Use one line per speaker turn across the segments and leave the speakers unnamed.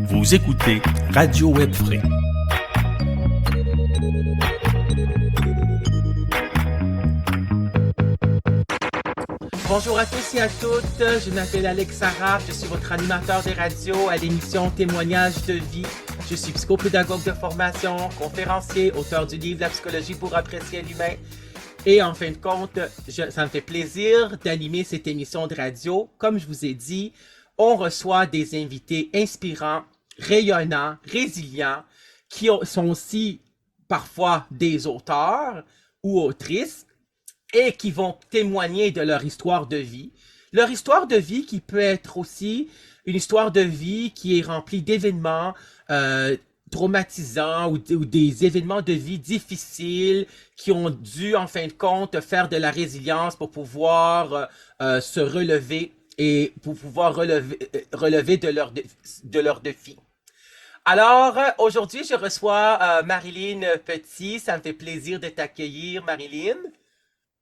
Vous écoutez Radio Web Frais.
Bonjour à tous et à toutes, je m'appelle Alex Saraf, je suis votre animateur de radio à l'émission Témoignages de vie. Je suis psychopédagogue de formation, conférencier, auteur du livre La psychologie pour apprécier l'humain. Et en fin de compte, ça me fait plaisir d'animer cette émission de radio. Comme je vous ai dit, on reçoit des invités inspirants, rayonnants, résilients, qui sont aussi parfois des auteurs ou autrices, et qui vont témoigner de leur histoire de vie. Leur histoire de vie qui peut être aussi une histoire de vie qui est remplie d'événements traumatisants ou des événements de vie difficiles qui ont dû, en fin de compte, faire de la résilience pour pouvoir se relever et pour pouvoir relever de leurs défis. Alors, aujourd'hui, je reçois Marilyn Petit. Ça me fait plaisir de t'accueillir, Marilyn.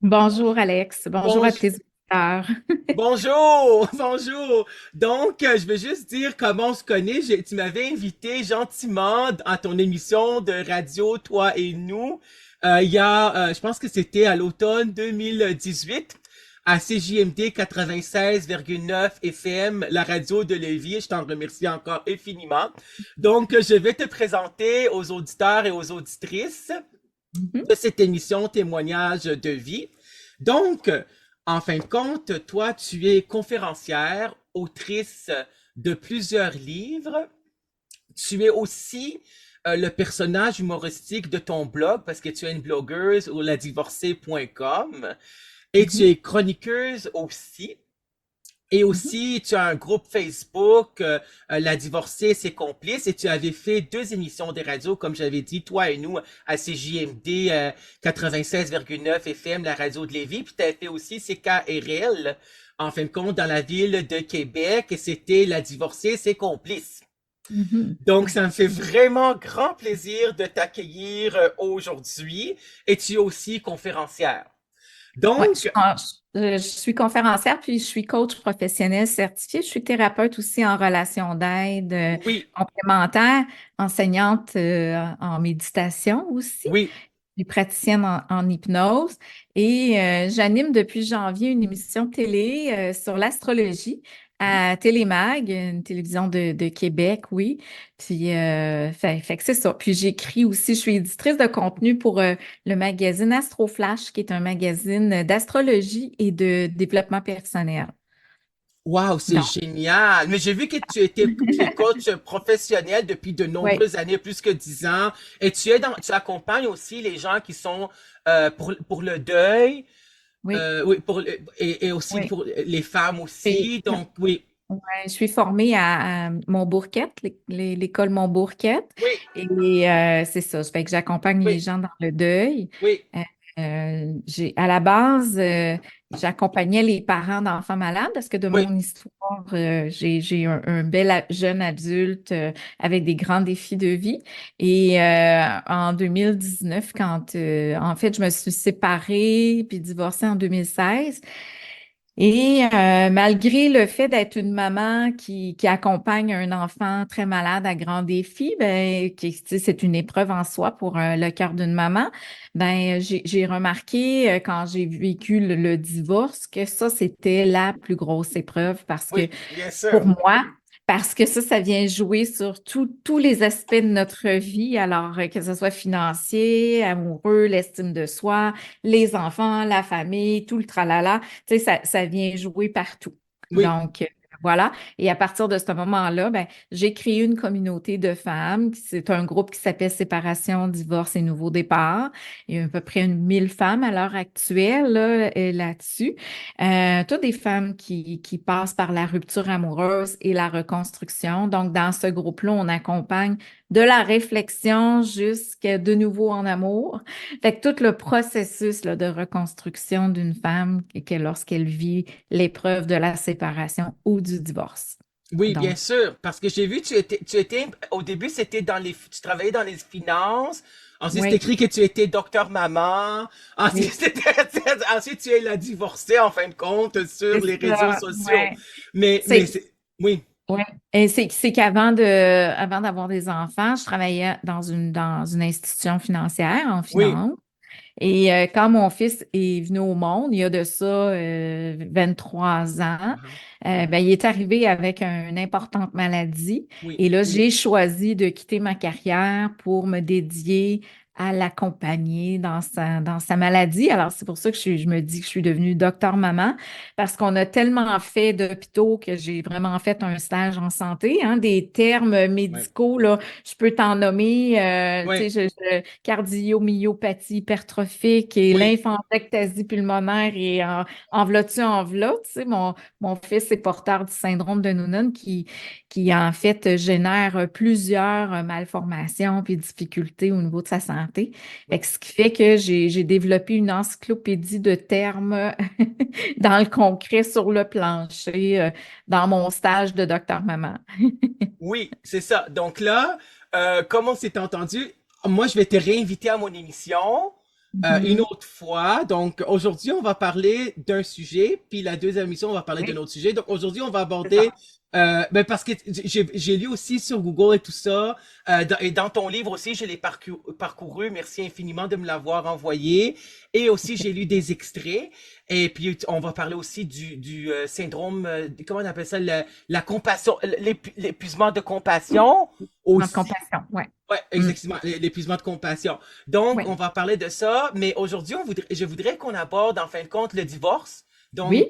Bonjour Alex, bonjour à tes auditeurs.
Bonjour, bonjour. Donc, je veux juste dire comment on se connaît. Tu m'avais invité gentiment à ton émission de radio, toi et nous, je pense que c'était à l'automne 2018, à CJMD 96,9 FM, la radio de Lévis. Je t'en remercie encore infiniment. Donc, je vais te présenter aux auditeurs et aux auditrices de cette émission Témoignages de vie. Donc, en fin de compte, toi, tu es conférencière, autrice de plusieurs livres. Tu es aussi le personnage humoristique de ton blog parce que tu es une blogueuse au ladivorcée.com et tu es chroniqueuse aussi. Et aussi, tu as un groupe Facebook, La Divorcée, ses complices, et tu avais fait 2 émissions de radio, comme j'avais dit, toi et nous, à CJMD 96,9 FM, la radio de Lévis, puis tu as fait aussi CKRL, en fin de compte, dans la ville de Québec, et c'était La Divorcée, ses complices. Donc, ça me fait vraiment grand plaisir de t'accueillir aujourd'hui, et tu es aussi conférencière. Donc,
ouais, je suis conférencière, puis je suis coach professionnel certifié. Je suis thérapeute aussi en relation d'aide complémentaire, enseignante en méditation aussi.
Oui.
Je suis praticienne en hypnose et j'anime depuis janvier une émission de télé sur l'astrologie à Télémag, une télévision de Québec, oui. Puis, fait que c'est ça. Puis, j'écris aussi, je suis éditrice de contenu pour le magazine AstroFlash, qui est un magazine d'astrologie et de développement personnel.
Wow, c'est génial! Mais j'ai vu que tu es coach professionnel depuis de nombreuses années, plus que 10 ans. Et tu accompagnes aussi les gens qui sont pour le deuil.
Oui.
Et aussi pour les femmes aussi. Donc, oui.
Ouais, je suis formée à Montbourquette, l'école Montbourquette.
Oui.
Et c'est ça. Ça fait que j'accompagne les gens dans le deuil.
Oui.
À la base, j'accompagnais les parents d'enfants malades parce que de mon histoire, j'ai un bel jeune adulte avec des grands défis de vie. Et en 2019, quand en fait, je me suis séparée puis divorcée en 2016. Et malgré le fait d'être une maman qui accompagne un enfant très malade à grand défi, ben c'est une épreuve en soi pour le cœur d'une maman. Ben j'ai remarqué quand j'ai vécu le divorce que ça c'était la plus grosse épreuve parce que pour moi. Parce que ça vient jouer sur tous les aspects de notre vie, alors que ce soit financier, amoureux, l'estime de soi, les enfants, la famille, tout le tralala, tu sais, ça vient jouer partout.
Oui.
Donc, voilà. Et à partir de ce moment-là, ben, j'ai créé une communauté de femmes. C'est un groupe qui s'appelle Séparation, Divorce et Nouveau Départ. Il y a à peu près 1000 femmes à l'heure actuelle là-dessus. Toutes des femmes qui passent par la rupture amoureuse et la reconstruction. Donc, dans ce groupe-là, on accompagne de la réflexion jusqu'à de nouveau en amour. Fait que tout le processus là, de reconstruction d'une femme que lorsqu'elle vit l'épreuve de la séparation ou du divorce.
Oui, donc, bien sûr, parce que j'ai vu tu étais au début tu travaillais dans les finances, Ensuite, c'est
Oui,
écrit que tu étais docteur maman. Ensuite,
oui,
ensuite, tu es la divorcée, en fin de compte, sur
c'est
les réseaux
ça.
sociaux.
Ouais.
Mais
C'est,
c'est, oui,
ouais. Et c'est avant d'avoir des enfants, je travaillais dans une institution financière en
oui,
finance. Et quand mon fils est venu au monde, il y a de ça 23 ans,
uh-huh,
ben, il est arrivé avec une importante maladie.
oui,
Et là, j'ai choisi de quitter ma carrière pour me dédier à l'accompagner dans sa maladie. Alors, c'est pour ça que je me dis que je suis devenue docteur maman, parce qu'on a tellement fait d'hôpitaux que j'ai vraiment fait un stage en santé, hein, des termes
oui,
médicaux, là, je peux t'en nommer,
oui,
tu sais, cardiomyopathie hypertrophique et
oui,
lymphangectasie pulmonaire et en v'là-tu, en v'là. Tu sais, mon fils est porteur du syndrome de Noonan qui en fait génère plusieurs malformations puis difficultés au niveau de sa santé. Fait
oui.
que ce qui fait que j'ai développé une encyclopédie de termes dans le concret sur le plancher dans mon stage de docteur maman.
Oui, c'est ça. Donc là, comme on s'est entendu, moi, je vais te réinviter à mon émission une
Mhm.
autre fois. Donc aujourd'hui, on va parler d'un sujet, puis la deuxième émission, on va parler d'un
Oui,
autre sujet. Donc aujourd'hui, on va
c'est
aborder,
ça.
ben parce que j'ai lu aussi sur Google et tout ça, et dans ton livre aussi, je l'ai parcouru. Merci infiniment de me l'avoir envoyé. Et aussi, j'ai lu des extraits. Et puis, on va parler aussi du syndrome, comment on appelle ça, la compassion, l'épuisement de compassion
Notre
aussi.
compassion, ouais.
Ouais,
Mm.
exactement, l'épuisement de compassion. Donc,
Ouais.
on va parler de ça, mais aujourd'hui, je voudrais qu'on aborde, en fin de compte, le divorce. Donc,
Oui,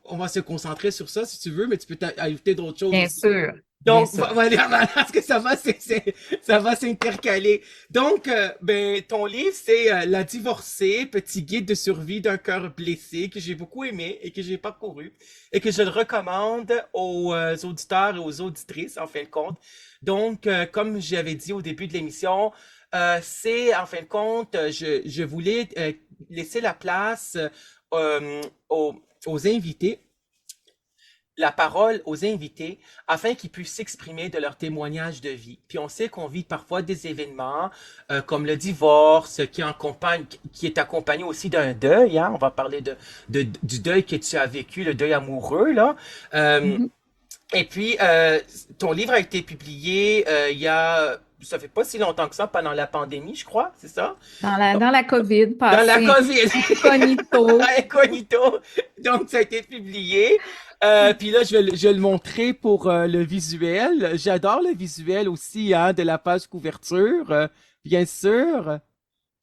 on va se concentrer sur ça si tu veux, mais tu peux ajouter d'autres choses
bien
aussi.
sûr, bien
Donc,
sûr.
voilà, parce que ça va s'intercaler. Donc, ben, ton livre, c'est La divorcée, petit guide de survie d'un cœur blessé, que j'ai beaucoup aimé et que j'ai parcouru, et que je le recommande aux auditeurs et aux auditrices, en fin de compte. Donc, comme j'avais dit au début de l'émission, c'est, en fin de compte, je voulais laisser la place euh, aux, aux invités, la parole aux invités afin qu'ils puissent s'exprimer de leur témoignage de vie. Puis on sait qu'on vit parfois des événements comme le divorce qui est accompagné aussi d'un deuil. Hein? On va parler du deuil que tu as vécu, le deuil amoureux là. Euh,
Mhm.
et puis ton livre a été publié ça fait pas si longtemps que ça, pendant la pandémie, je crois, c'est ça?
Dans la COVID,
Dans la
passé
COVID.
incognito.
Incognito. Donc, ça a été publié. Puis là, je vais le montrer pour le visuel. J'adore le visuel aussi, hein, de la page couverture. Bien sûr.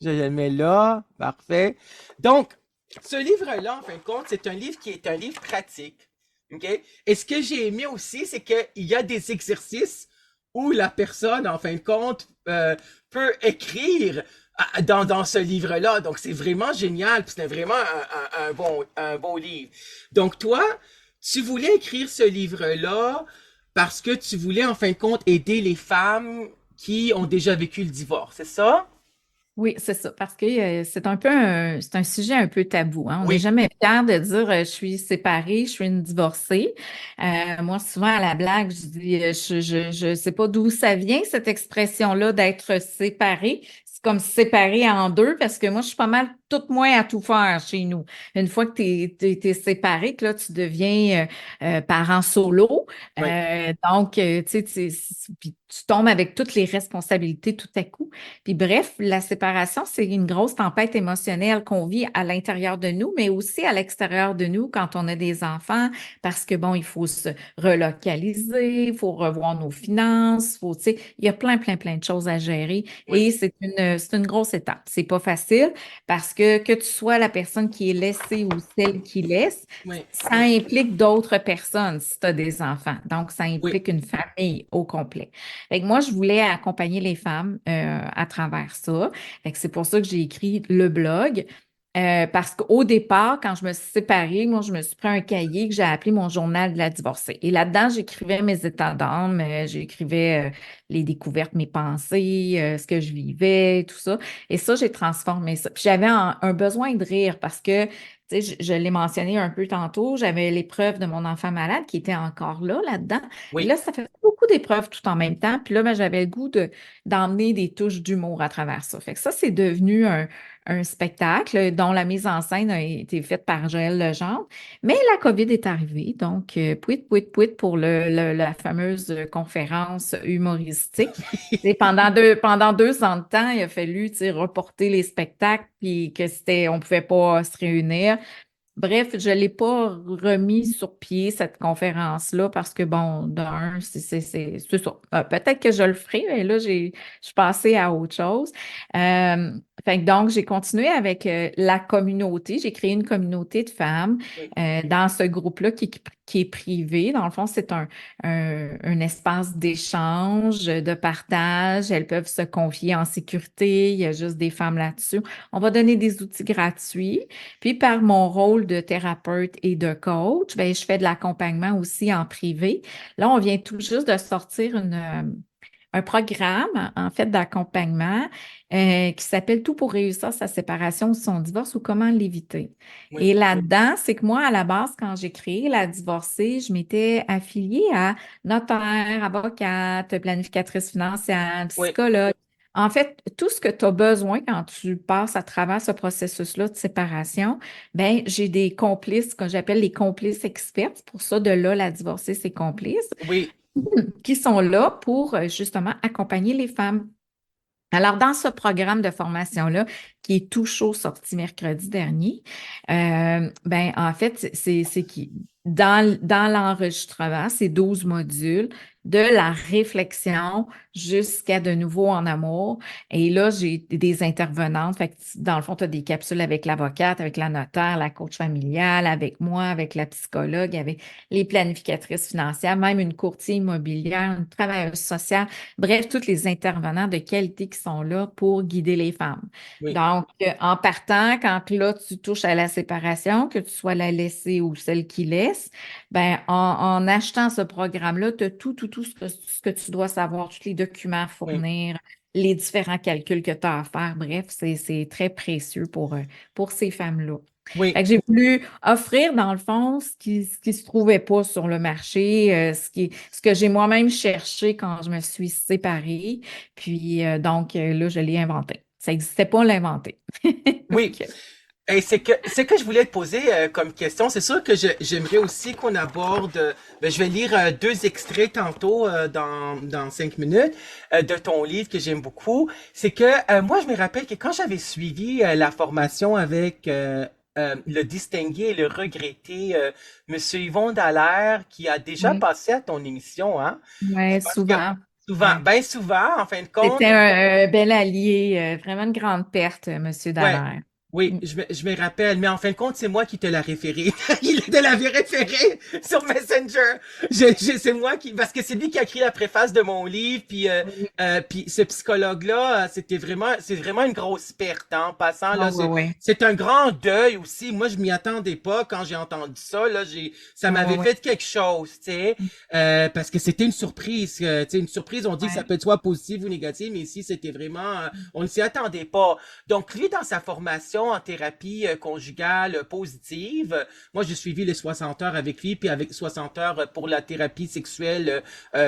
Je le mets là. Parfait. Donc, ce livre-là, en fin de compte, c'est un livre qui est un livre pratique. OK? Et ce que j'ai aimé aussi, c'est qu'il y a des exercices où la personne, en fin de compte, peut écrire dans ce livre-là. Donc, c'est vraiment génial. Puis c'est vraiment un beau livre. Donc, toi, tu voulais écrire ce livre-là parce que tu voulais, en fin de compte, aider les femmes qui ont déjà vécu le divorce. C'est ça?
Oui, c'est ça, parce que c'est un sujet un peu tabou, hein. On n'est
Oui.
jamais fier de dire je suis séparée, je suis une divorcée. Moi, souvent à la blague, je dis je sais pas d'où ça vient cette expression-là d'être séparée. C'est comme séparée en deux, parce que moi, je suis pas mal toute moins à tout faire chez nous. Une fois que t'es séparé, que là, tu deviens parent solo.
Oui.
Donc, tu sais, puis tu tombes avec toutes les responsabilités tout à coup. Puis bref, la séparation, c'est une grosse tempête émotionnelle qu'on vit à l'intérieur de nous, mais aussi à l'extérieur de nous quand on a des enfants, parce que bon, il faut se relocaliser, il faut revoir nos finances, tu sais, il y a plein de choses à gérer
Oui.
et c'est une grosse étape. C'est pas facile parce que tu sois la personne qui est laissée ou celle qui laisse,
Oui.
ça implique d'autres personnes si tu as des enfants. Donc, ça
Oui.
implique une famille au complet. Fait que moi, je voulais accompagner les femmes à travers ça. Fait que c'est pour ça que j'ai écrit le blog. Parce qu'au départ, quand je me suis séparée, moi, je me suis pris un cahier que j'ai appelé mon journal de la divorcée. Et là-dedans, j'écrivais mes états d'âme, j'écrivais les découvertes, mes pensées, ce que je vivais, tout ça. Et ça, j'ai transformé ça. Puis j'avais un besoin de rire parce que, tu sais, je l'ai mentionné un peu tantôt, j'avais l'épreuve de mon enfant malade qui était encore là-dedans. Et
Oui.
là, ça fait beaucoup d'épreuves tout en même temps. Puis là, ben, j'avais le goût d'emmener des touches d'humour à travers ça. Fait que ça, c'est devenu un spectacle dont la mise en scène a été faite par Joël Legendre. Mais la COVID est arrivée, donc pouit, pouit, pouit pour la fameuse conférence humoristique. Et pendant 2 ans de temps, il a fallu, tu sais, reporter les spectacles, puis on pouvait pas se réunir. Bref, je ne l'ai pas remis sur pied, cette conférence-là, parce que, bon, d'un, c'est ça. Peut-être que je le ferai, mais là, je suis passée à autre chose. Euh, donc, j'ai continué avec la communauté. J'ai créé une communauté de femmes
Oui.
dans ce groupe-là qui est privé. Dans le fond, c'est un espace d'échange, de partage. Elles peuvent se confier en sécurité. Il y a juste des femmes là-dessus. On va donner des outils gratuits. Puis par mon rôle de thérapeute et de coach, ben, je fais de l'accompagnement aussi en privé. Là, on vient tout juste de sortir un programme, en fait, d'accompagnement qui s'appelle Tout pour réussir sa séparation ou son divorce ou comment l'éviter. Et
Oui.
là-dedans, c'est que moi, à la base, quand j'ai créé la divorcée, je m'étais affiliée à notaire, avocate, planificatrice financière,
Oui.
psychologue. En fait, tout ce que tu as besoin quand tu passes à travers ce processus-là de séparation, ben j'ai des complices que j'appelle les complices experts. C'est pour ça, de là, la divorcée, c'est complice,
Oui.
qui sont là pour justement accompagner les femmes. Alors, dans ce programme de formation-là, qui est tout chaud sorti mercredi dernier, ben, en fait, c'est qui, dans l'enregistrement, c'est 12 modules, de la réflexion jusqu'à de nouveau en amour. Et là, j'ai des intervenantes. Fait que, dans le fond, tu as des capsules avec l'avocate, avec la notaire, la coach familiale, avec moi, avec la psychologue, avec les planificatrices financières, même une courtier immobilière, une travailleuse sociale. Bref, tous les intervenants de qualité qui sont là pour guider les femmes.
Oui.
Donc, en partant, quand là, tu touches à la séparation, que tu sois la laissée ou celle qui laisse, ben, en achetant ce programme-là, tu as tout ce que tu dois savoir, tous les documents à
Oui.
fournir, les différents calculs que tu as à faire. Bref, c'est très précieux pour ces femmes-là. Fait
Oui.
que j'ai voulu offrir, dans le fond, ce qui se trouvait pas sur le marché, ce que j'ai moi-même cherché quand je me suis séparée. Puis, donc, là, je l'ai inventé. Ça n'existait pas, l'inventer.
Oui.
Donc,
Et c'est que je voulais te poser comme question. C'est sûr que j'aimerais aussi qu'on aborde. Ben, je vais lire 2 extraits tantôt dans 5 minutes de ton livre que j'aime beaucoup. C'est que moi, je me rappelle que quand j'avais suivi la formation avec le distingué et le regretté Monsieur Yvon Dallaire, qui a déjà
oui,
passé à ton émission, hein? Je
ouais,
pense que
souvent.
souvent,
Ouais.
bien souvent, en fin de
C'était
compte.
un bel allié, vraiment une grande perte, Monsieur
Ouais.
Dallaire.
Oui,
Mm.
je me rappelle, mais en fin de compte, c'est moi qui te l'ai référé. Il te l'avait référé sur Messenger. C'est moi qui, parce que c'est lui qui a écrit la préface de mon livre,
Oui.
puis ce psychologue-là, c'est vraiment une grosse perte, hein, en passant,
Ah,
là,
ouais, ouais.
c'est un grand deuil aussi. Moi, je m'y attendais pas quand j'ai entendu ça, là, ça
Ah,
m'avait
ouais,
fait quelque chose, tu sais, parce que c'était une surprise, tu sais, une surprise, on dit que ça
ouais.
peut être soit positif ou négatif, mais ici, c'était vraiment, on ne s'y attendait pas. Donc, lui, dans sa formation en thérapie conjugale positive, moi, j'ai suivi les 60 heures avec lui, puis avec 60 heures pour la thérapie sexuelle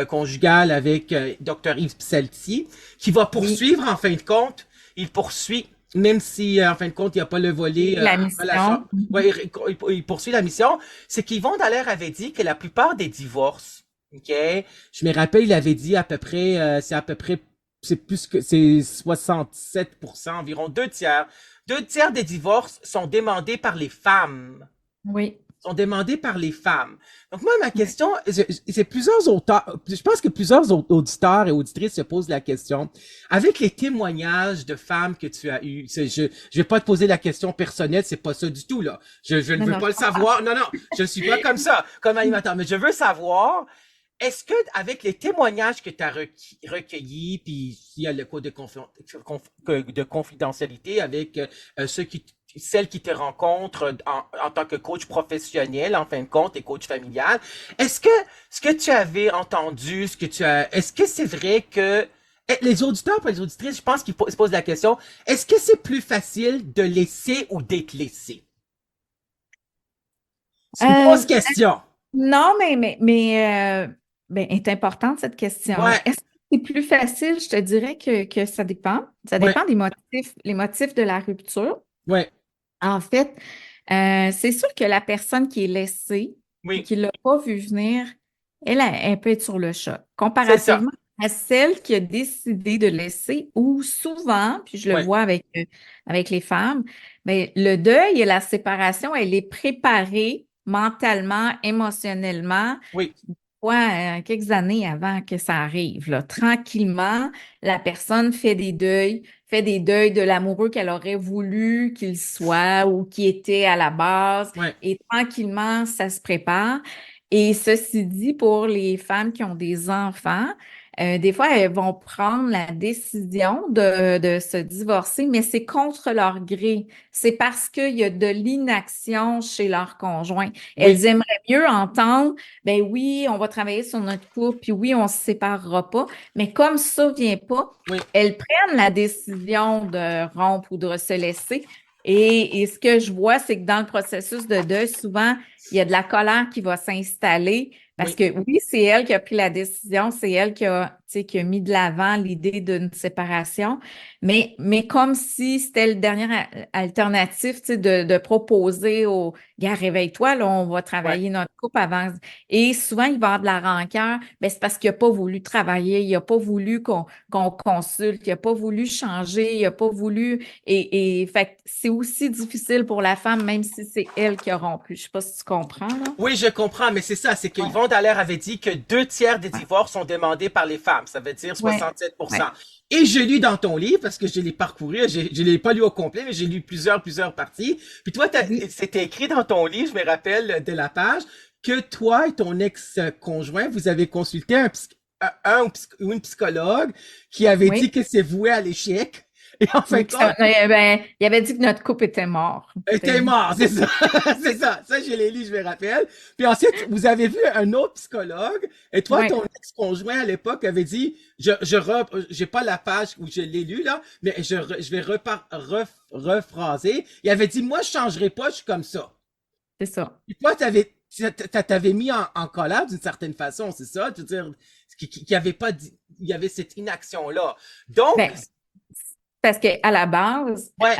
conjugale avec Dr. Yves Psalti, qui va
Oui.
poursuivre, en fin de compte, il poursuit, même si, en fin de compte, il n'y a pas le volet
La
relation.
mission.
Ouais, il poursuit la mission. C'est qu'Yvon Dallaire avait dit que la plupart des divorces, OK, je me rappelle, il avait dit c'est à peu près c'est plus que c'est 67%, environ 2 tiers. 2 tiers des divorces sont demandés par les femmes.
Oui.
Sont demandés par les femmes. Donc moi, ma
Ouais.
question, c'est plusieurs auteurs, je pense que plusieurs auditeurs et auditrices se posent la question. Avec les témoignages de femmes que tu as eus, je vais pas te poser la question personnelle, c'est pas ça du tout, là. Je ne
Non,
veux
non,
pas
je
le
comprends.
savoir. Non, non, je ne suis pas comme ça, comme animateur, mais je veux savoir, est-ce que avec les témoignages que tu as recueillis, puis s'il y a le code de confidentialité avec ceux celle qui te rencontre en tant que coach professionnel, en fin de compte, et coach familial. Est-ce que ce que tu avais entendu, est-ce que c'est vrai que les auditeurs et les auditrices, je pense qu'ils se posent la question, est-ce que c'est plus facile de laisser ou d'être laissé? C'est une
Euh,
grosse question.
non, ben, est importante cette question-là.
Ouais,
Est-ce que c'est plus facile? Je te dirais que ça dépend. Ça
ouais,
dépend des motifs, les motifs de la rupture.
ouais,
En fait, c'est sûr que la personne qui est laissée et
oui,
qui ne l'a pas vu venir, elle peut être sur le choc.
c'est ça.
Comparativement à celle qui a décidé de laisser, ou souvent, puis je le
Ouais,
vois avec les femmes, ben, le deuil et la séparation, elle est préparée mentalement, émotionnellement,
oui,
ouais, quelques années avant que ça arrive, là. Tranquillement, la personne fait des deuils de l'amoureux qu'elle aurait voulu qu'il soit ou qui était à la base.
ouais,
Et tranquillement, ça se prépare. Et ceci dit, pour les femmes qui ont des enfants, des fois, elles vont prendre la décision de se divorcer, mais c'est contre leur gré. C'est parce qu'il y a de l'inaction chez leur conjoint.
oui,
Elles aimeraient mieux entendre ben oui, on va travailler sur notre couple, puis oui, on se séparera pas. Mais comme ça vient pas,
oui,
elles prennent la décision de rompre ou de se laisser. Et ce que je vois, c'est que dans le processus de deuil, souvent, il y a de la colère qui va s'installer parce
oui,
que oui, c'est elle qui a pris la décision, c'est elle qui a mis de l'avant l'idée d'une séparation, mais comme si c'était le dernier alternative, tu sais, de proposer au gars, réveille-toi, là, on va
ouais,
travailler notre couple avant. Et souvent, il va y avoir de la rancœur. Ben, c'est parce qu'il n'a pas voulu travailler, il n'a pas voulu qu'on consulte, il n'a pas voulu changer, il n'a pas voulu. Et fait que c'est aussi difficile pour la femme, même si c'est elle qui a rompu. Je ne sais pas si tu comprends, là.
oui, je comprends, mais c'est ça, c'est que
Ouais,
Yvon Dallaire avait dit que 2 tiers des
ouais,
divorces sont demandés par les femmes. Ça veut dire
ouais,
67%.
ouais.
Et je lis dans ton livre, parce que je l'ai parcouru, je l'ai pas lu au complet, mais j'ai lu plusieurs parties. Puis toi,
Oui,
c'était écrit dans ton livre, je me rappelle de la page, que toi et ton ex-conjoint, vous avez consulté ou une psychologue qui avait dit
oui.
que c'est voué à l'échec. Et en fin
Oui,
de compte,
ben, il avait dit que notre couple était mort.
était mort, c'est ça. C'est ça. Ça, je l'ai lu, je me rappelle. Puis ensuite, vous avez vu un autre psychologue. Et toi,
Oui,
ton ex-conjoint à l'époque avait dit, j'ai pas la page où je l'ai lu, là, mais je vais rephraser. Il avait dit, moi, je changerai pas, je suis comme ça.
c'est ça.
Puis toi, t'avais mis en colère d'une certaine façon, c'est ça? Tu veux dire, qu'il y avait pas, il y avait cette inaction-là. Donc,
Ben, parce qu'à la base,
ouais,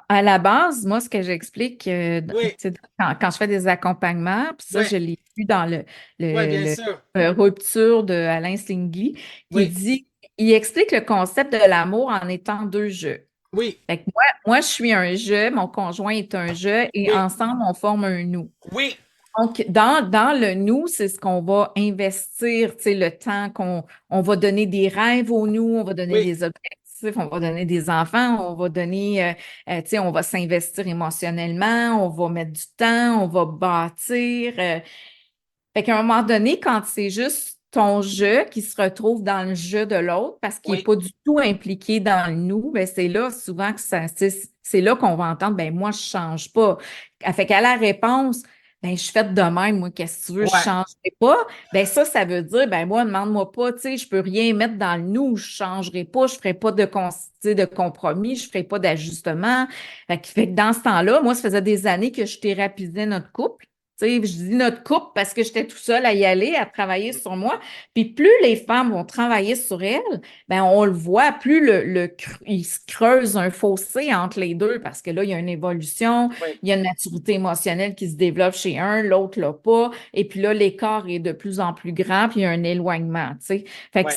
à la base, moi, ce que j'explique, tu
oui,
sais, quand je fais des accompagnements, puis ça,
ouais,
je l'ai vu dans
ouais,
le,
bien
le,
sûr.
Rupture de Alain Slingy, qui
Oui,
dit, il explique le concept de l'amour en étant deux jeux.
oui,
Fait que moi, je suis un je, mon conjoint est un je, et
oui,
ensemble, on forme un nous.
oui,
Donc, dans le nous, c'est ce qu'on va investir, tu sais, le temps on va donner des rêves au nous, on va donner
oui.
des objectifs, on va donner des enfants, on va donner, tu sais, on va s'investir émotionnellement, on va mettre du temps, on va bâtir. Fait qu'à un moment donné, quand c'est juste ton je qui se retrouve dans le je de l'autre parce qu'il n'est
Oui,
pas du tout impliqué dans le nous, ben c'est là souvent que c'est là qu'on va entendre, ben moi, je change pas. Fait qu'à la réponse, ben je suis faite de même, moi, qu'est-ce que tu veux, je
ouais,
changerai pas. Ben ça veut dire, ben moi, demande-moi pas, tu sais, je peux rien mettre dans le nous, je changerai pas, je ferai pas tu sais, de compromis, je ferai pas d'ajustement. Fait que dans ce temps-là, moi, ça faisait des années que je thérapisais notre couple. Tu sais, je dis notre couple parce que j'étais tout seul à y aller, à travailler sur moi. Puis plus les femmes vont travailler sur elles, ben on le voit, plus il se creuse un fossé entre les deux parce que là, il y a une évolution,
oui,
il y a une maturité émotionnelle qui se développe chez un, l'autre l'a pas. Et puis là, l'écart est de plus en plus grand, puis il y a un éloignement, tu sais.
ouais,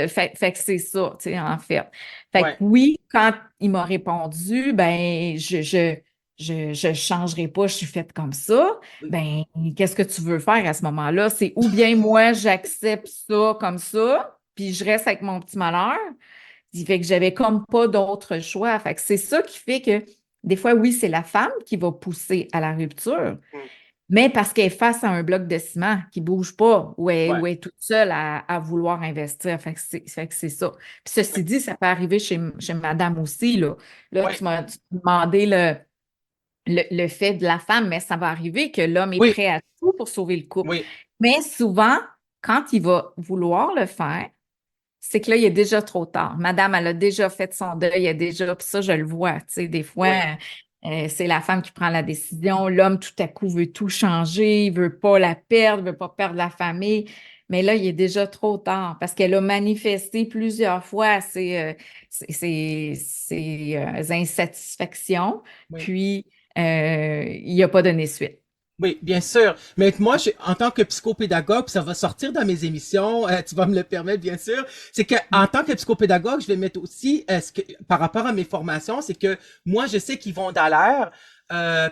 Fait que c'est ça, tu sais, en fait. Fait que
ouais,
oui, quand il m'a répondu, ben je changerai pas, je suis faite comme ça. Ben, qu'est-ce que tu veux faire à ce moment-là? C'est ou bien moi, j'accepte ça comme ça, puis je reste avec mon petit malheur. Il fait que j'avais comme pas d'autre choix. Fait que c'est ça qui fait que des fois, oui, c'est la femme qui va pousser à la rupture, Mais parce qu'elle est face à un bloc de ciment qui ne bouge pas,
Ouais,
ou elle est toute seule à vouloir investir. Fait que c'est ça. Puis ceci
ouais,
dit, ça peut arriver chez madame aussi, là. Là,
ouais,
tu m'as demandé le fait de la femme, mais ça va arriver que l'homme est
oui,
prêt à tout pour sauver le couple.
oui,
Mais souvent, quand il va vouloir le faire, c'est que là, il est déjà trop tard. Madame, elle a déjà fait son deuil, elle a déjà, puis ça, je le vois, tu sais, des fois,
oui,
c'est la femme qui prend la décision, l'homme, tout à coup, veut tout changer, il veut pas la perdre, il veut pas perdre la famille, mais là, il est déjà trop tard parce qu'elle a manifesté plusieurs fois ses insatisfactions,
oui.
puis il n'a pas donné suite.
Oui, bien sûr. Mais moi, en tant que psychopédagogue, puis ça va sortir dans mes émissions, tu vas me le permettre, bien sûr, c'est que en tant que psychopédagogue, je vais mettre aussi, par rapport à mes formations, c'est que moi, je sais qu'Yvon Dallaire,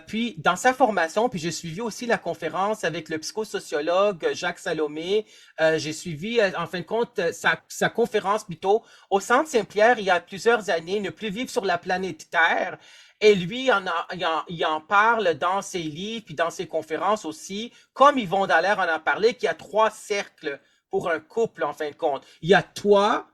puis dans sa formation, puis j'ai suivi aussi la conférence avec le psychosociologue Jacques Salomé. J'ai suivi, en fin de compte, sa conférence plutôt au Centre Saint-Pierre il y a plusieurs années, Ne plus vivre sur la planète Terre. Et lui, il en parle dans ses livres, puis dans ses conférences aussi, comme Yvon Dallaire en a parlé, qu'il y a trois cercles pour un couple, en fin de compte. Il y a toi,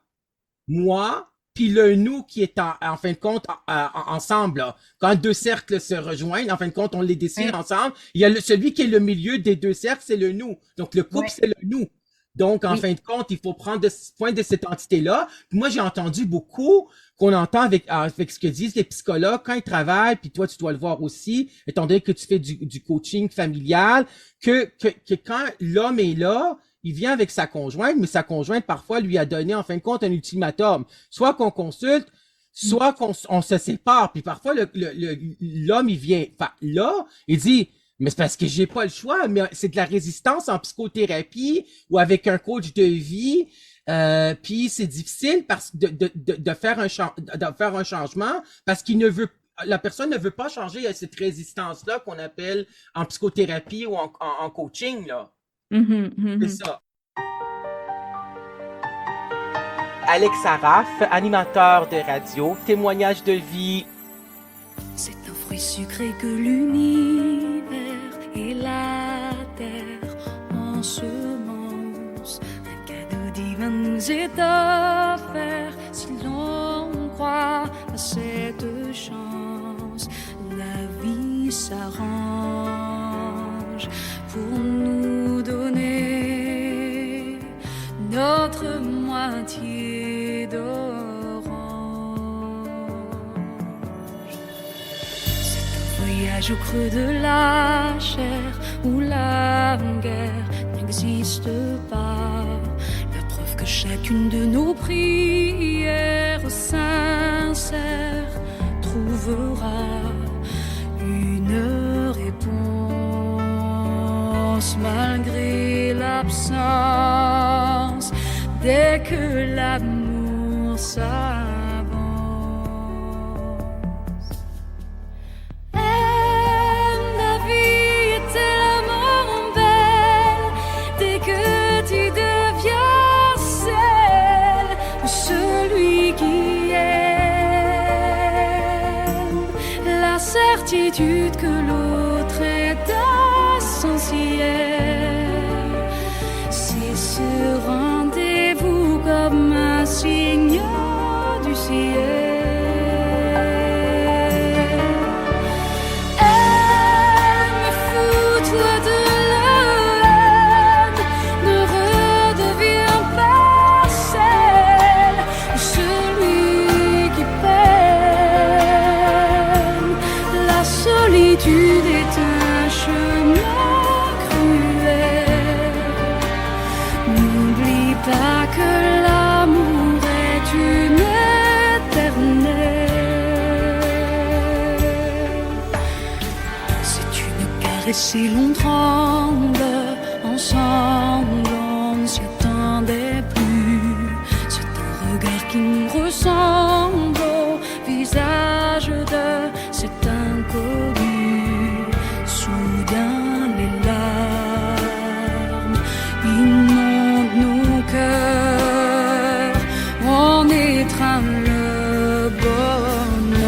moi, puis le nous qui est en fin de compte ensemble. Là. Quand deux cercles se rejoignent, en fin de compte, on les dessine
Oui,
ensemble. Il y a celui qui est le milieu des deux cercles, c'est le nous. Donc le couple,
oui,
c'est le nous. Donc, en
oui.
fin de compte, il faut prendre point de cette entité-là. Moi, j'ai entendu beaucoup qu'on entend avec ce que disent les psychologues quand ils travaillent, puis toi, tu dois le voir aussi, étant donné que tu fais du coaching familial, que quand l'homme est là, il vient avec sa conjointe, mais sa conjointe, parfois, lui a donné, en fin de compte, un ultimatum. Soit qu'on consulte, soit qu'on se sépare. Puis parfois, l'homme, il vient. Enfin, là, il dit, mais c'est parce que j'ai pas le choix, mais c'est de la résistance en psychothérapie ou avec un coach de vie. Puis c'est difficile de faire un changement parce qu'il ne veut la personne ne veut pas changer à cette résistance-là qu'on appelle en psychothérapie ou en coaching, là.
Mhm,
C'est
mhm.
ça. Alex Araf, animateur de radio, témoignage de vie.
C'est un fruit sucré que l'univers et la terre en semence. Un cadeau divin nous est offert si l'on croit à cette chance. La vie s'arrange pour nous donner notre moitié d'orange. Voyage au creux de la chair où la guerre n'existe pas. La preuve que chacune de nos prières sincères trouvera une réponse malgré l'absence. Dès que l'amour s'avance. La vie est tellement belle dès que tu deviens celle ou celui qui aime. La certitude que l'autre est essentiel, c'est ce rendez-vous comme un signe du ciel. Solitude est un chemin cruel. N'oublie pas que l'amour est une éternelle. C'est une caresse et l'on tremble ensemble, on ne s'y attendait plus. C'est un regard qui nous ressemble au visage de cet inconnu. Soudain les larmes inondent nos cœurs, on étreint le bonheur.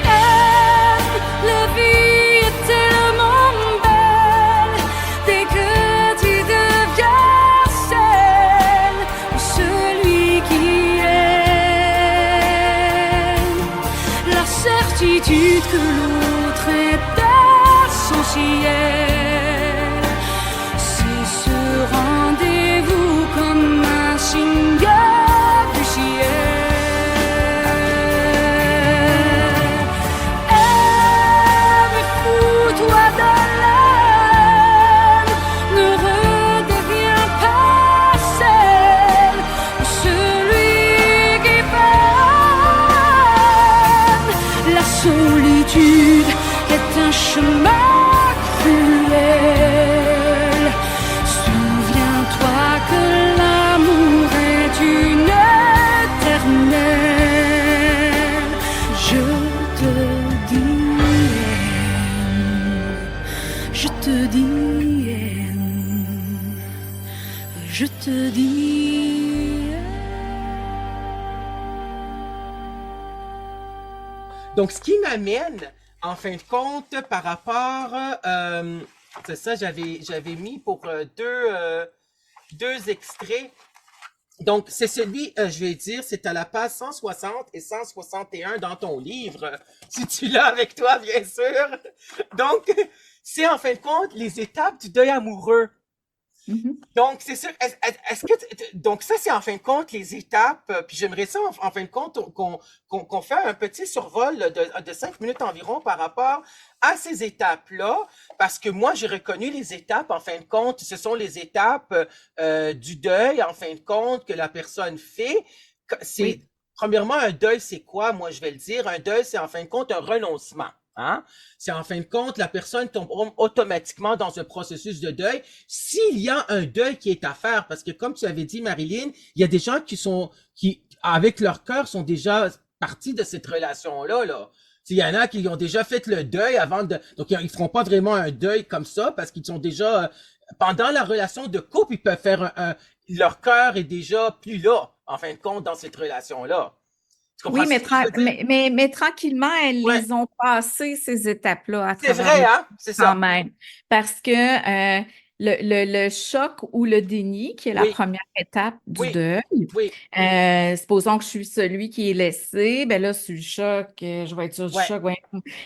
Aime le certitude que l'autre est essentiel. C'est ce rendez-vous comme un signe du ciel. Aime, fous-toi de l'âme, ne redeviens pas celle de celui qui peine. La solitude est un chemin cruel. Souviens-toi que l'amour est une éternelle. Je te dis, je te dis, je te dis.
Donc, ce qui m'amène, en fin de compte, par rapport, c'est ça, j'avais mis pour deux extraits. Donc, c'est celui, je vais dire, c'est à la page 160 et 161 dans ton livre, si tu l'as avec toi, bien sûr. Donc, c'est en fin de compte les étapes du deuil amoureux.
Mhm.
Donc, c'est sûr. Est-ce que donc ça, c'est en fin de compte les étapes. Puis j'aimerais ça, en fin de compte, qu'on fait un petit survol de 5 minutes environ par rapport à ces étapes-là, parce que moi, j'ai reconnu les étapes. En fin de compte, ce sont les étapes du deuil, en fin de compte, que la personne fait. C'est
Oui.
premièrement un deuil, c'est quoi? Moi, je vais le dire. Un deuil, c'est en fin de compte un renoncement. Hein? C'est en fin de compte, la personne tombe automatiquement dans un processus de deuil. S'il y a un deuil qui est à faire, parce que comme tu avais dit, Marilyn, il y a des gens qui, avec leur cœur, sont déjà partis de cette relation-là, là. Il y en a qui ont déjà fait le deuil donc ils feront pas vraiment un deuil comme ça, parce qu'ils sont déjà, pendant la relation de couple, ils peuvent faire leur cœur est déjà plus là, en fin de compte, dans cette relation-là. Tu comprends
Oui,
ce que je veux dire?
mais tranquillement, elles
Ouais.
les ont passées, ces étapes-là, à
C'est
travers
vrai,
le
hein? C'est
quand
ça.
même. Parce que le choc ou le déni, qui est la
Oui,
première étape du
oui,
deuil,
oui,
supposons que je suis celui qui est laissé, ben là, sur le choc, je vais être sur le
ouais,
choc, voyons.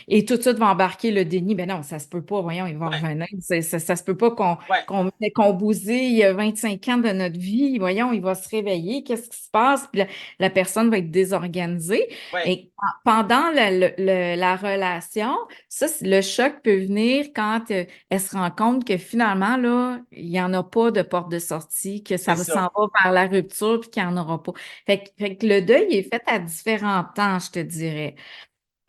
Et tout de suite va embarquer le déni. Ben non, ça se peut pas, voyons, il va
ouais,
revenir. Ça se peut pas
ouais,
qu'on bousille 25 ans de notre vie. Voyons, il va se réveiller. Qu'est-ce qui se passe? Puis la personne va être désorganisée.
ouais,
Et pendant la relation, le choc peut venir quand elle se rend compte que finalement, là, il n'y en a pas de porte de sortie, que
c'est
s'en
ça.
va vers la rupture, puis qu'il n'y en aura pas. Fait que le deuil est fait à différents temps, je te dirais.